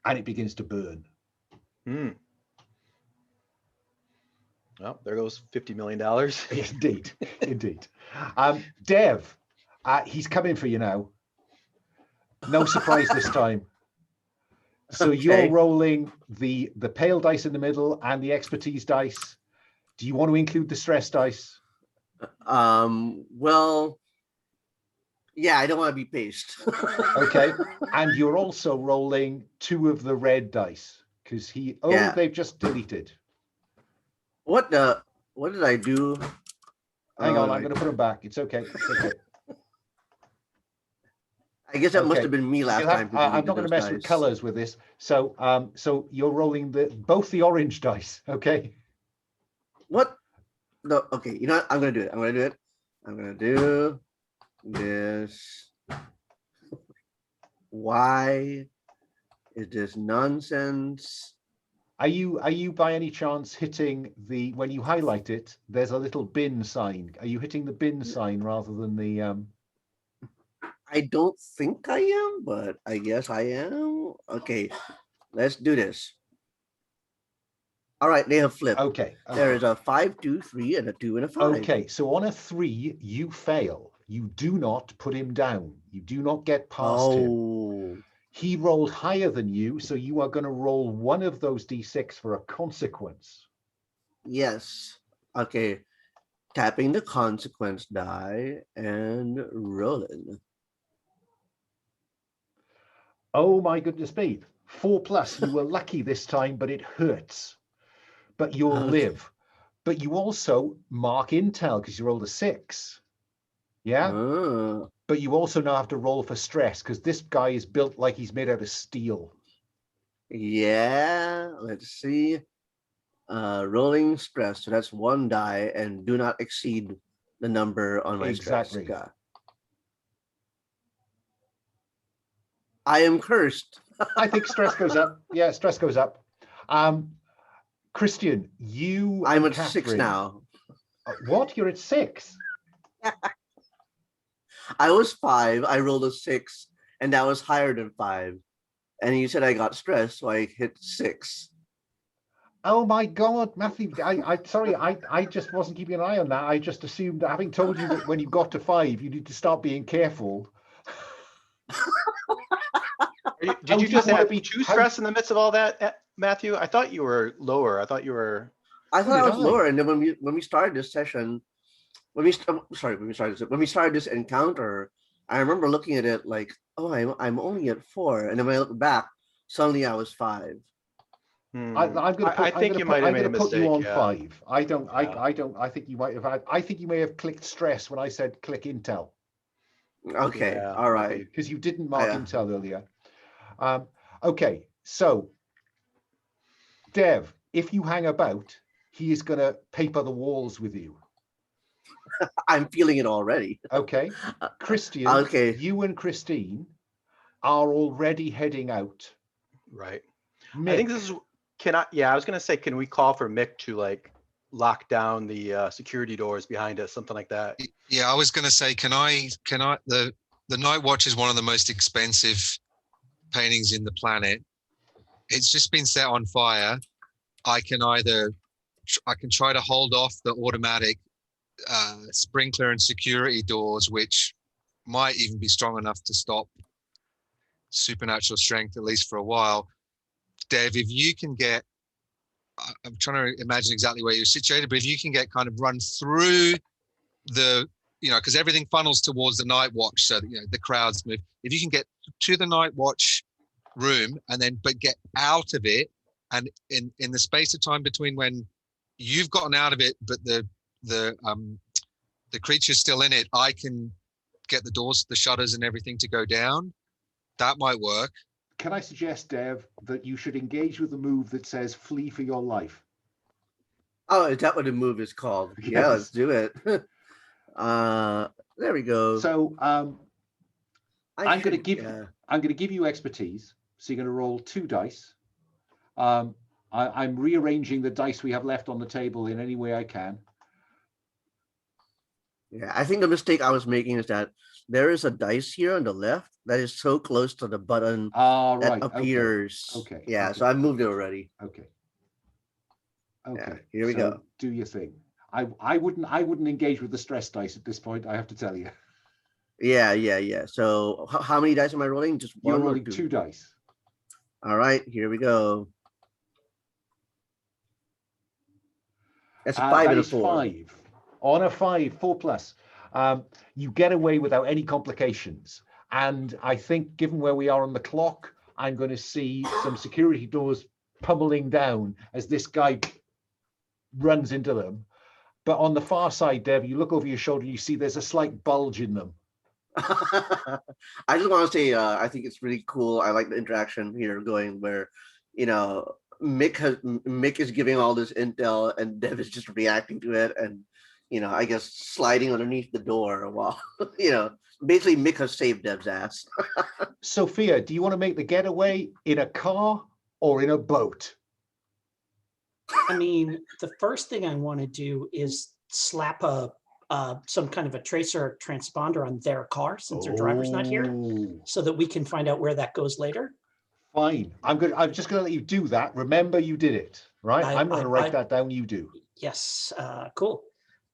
it begins to burn. Well, there goes $50 million. Indeed, indeed. Dev, he's coming for you now. No surprise this time. So Okay. you're rolling the pale dice in the middle and the expertise dice. Do you want to include the stress dice? Well, yeah, I don't want to be paced. Okay. And you're also rolling 2 of the red dice because they've just deleted. What did I do? Hang on, I'm going to put them back. It's okay. It's okay. I guess that must Okay. have been me last time. I'm not going to mess with colors with this. So, so you're rolling both the orange dice. Okay. What? No. Okay. You know what? I'm going to do it. I'm going to do it. I'm going to do this. Why is this nonsense? Are you by any chance hitting when you highlight it, there's a little bin sign. Are you hitting the bin sign rather than the I don't think I am, but I guess I am. Okay, let's do this. All right, they have flipped. Okay. There is a 5, 2, 3, and a 2 and a 5. Okay, so on a 3, you fail. You do not put him down. You do not get past him. He rolled higher than you, so you are going to roll one of those d6 for a consequence. Yes. Okay. Tapping the consequence die and rolling. Oh my goodness me. 4+. You were lucky this time, but it hurts. But you'll live. But you also mark intel because you rolled a 6. Yeah? But you also now have to roll for stress because this guy is built like he's made out of steel. Yeah, let's see. Rolling stress. So that's 1 die and do not exceed the number on my stress. I am cursed. I think stress goes up. Yeah, stress goes up. Christian, I'm at 6 now. What? You're at 6? I was 5. I rolled a 6, and that was higher than 5. And you said I got stressed, so I hit 6. Oh my God, Matthew! Sorry, I just wasn't keeping an eye on that. I just assumed, having told you that when you got to 5, you need to start being careful. Did you just have 2 stress in the midst of all that, Matthew? I thought you were lower. I thought you were. I thought I was lower, and then when we started this session. When we started this encounter, I remember looking at it like, oh, I'm only at 4, and then when I look back, suddenly I was 5. I think you might have made a mistake. I'm going to put you on 5. I think you might have had. I think you may have clicked stress when I said click intel. Okay, all right. Because you didn't mark intel earlier. Okay, so Dev, if you hang about, he is going to paper the walls with you. I'm feeling it already. Okay. Christian, you and Christine are already heading out. Right. Mick, I think this is, I was going to say, can we call for Mick to like lock down the security doors behind us, something like that? Yeah, I was going to say, the Night Watch is one of the most expensive paintings in the planet. It's just been set on fire. I can try to hold off the automatic sprinkler and security doors, which might even be strong enough to stop supernatural strength, at least for a while. Dev, if you can get, I'm trying to imagine exactly where you're situated, but if you can get kind of run through the, because everything funnels towards the Night Watch, so that, the crowds move. If you can get to the Night Watch room but get out of it, and in the space of time between when you've gotten out of it, but the creature's still in it, I can get the doors, the shutters and everything to go down. That might work. Can I suggest, Dev, that you should engage with the move that says flee for your life? Oh, is that what the move is called? Yes. Yeah, let's do it. There we go. So I'm going to yeah. give you expertise. So you're going to roll 2 dice. I'm rearranging the dice we have left on the table in any way I can. Yeah, I think the mistake I was making is that there is a dice here on the left that is so close to the button that Right. appears. Okay. Yeah, okay. so I moved it already. Okay. Yeah, Okay. here we go. Do your thing. I wouldn't engage with the stress dice at this point, I have to tell you. Yeah. So how many dice am I rolling? Just You're one or rolling two? 2 dice. All right, here we go. That's a 5 and a 4. 5. On a 5, 4+. You get away without any complications. And I think, given where we are on the clock, I'm going to see some security doors pummeling down as this guy runs into them. But on the far side, Dev, you look over your shoulder, you see there's a slight bulge in them. I just want to say, I think it's really cool. I like the interaction here going where, Mick is giving all this intel and Dev is just reacting to it, and I guess sliding underneath the door while basically Mick has saved Dev's ass. Sophia, do you want to make the getaway in a car or in a boat? I mean, the first thing I want to do is slap some kind of a tracer or transponder on their car since their driver's not here, so that we can find out where that goes later. Fine. I'm just gonna let you do that. Remember, you did it, right? I'm gonna write that down. You do. Yes. Cool.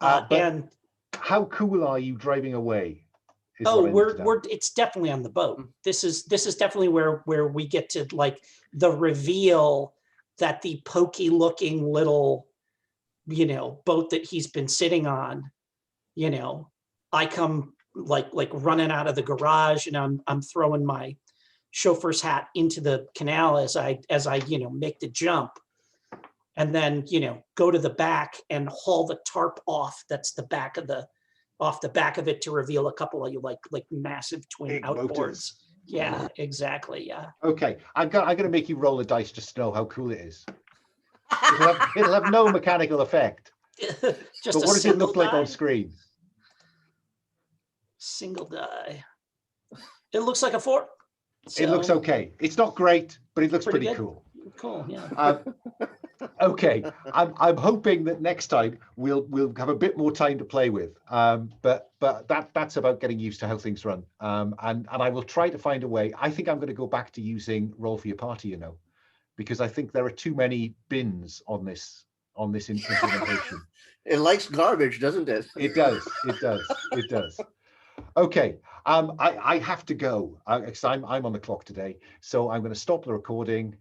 But And how cool are you driving away? It's definitely on the boat. This is definitely where we get to like the reveal that the pokey looking little boat that he's been sitting on, I come like running out of the garage, and I'm throwing my chauffeur's hat into the canal as I make the jump, and then go to the back and haul the tarp off. That's off the back of it to reveal a couple of like massive twin Big outboards. motors. Yeah, exactly. Yeah. Okay, I'm gonna make you roll the dice just to know how cool it is. It'll have no mechanical effect. Just but what does it look like on screen? Single die. It looks like a 4. So it looks okay. It's not great, but it looks pretty cool. Cool, yeah. Okay, I'm hoping that next time we'll have a bit more time to play with. But that's about getting used to how things run. And I will try to find a way. I think I'm going to go back to using roll for your party, because I think there are too many bins on this implementation. It likes garbage, doesn't it? It does. Okay, I have to go because I'm on the clock today, so I'm going to stop the recording.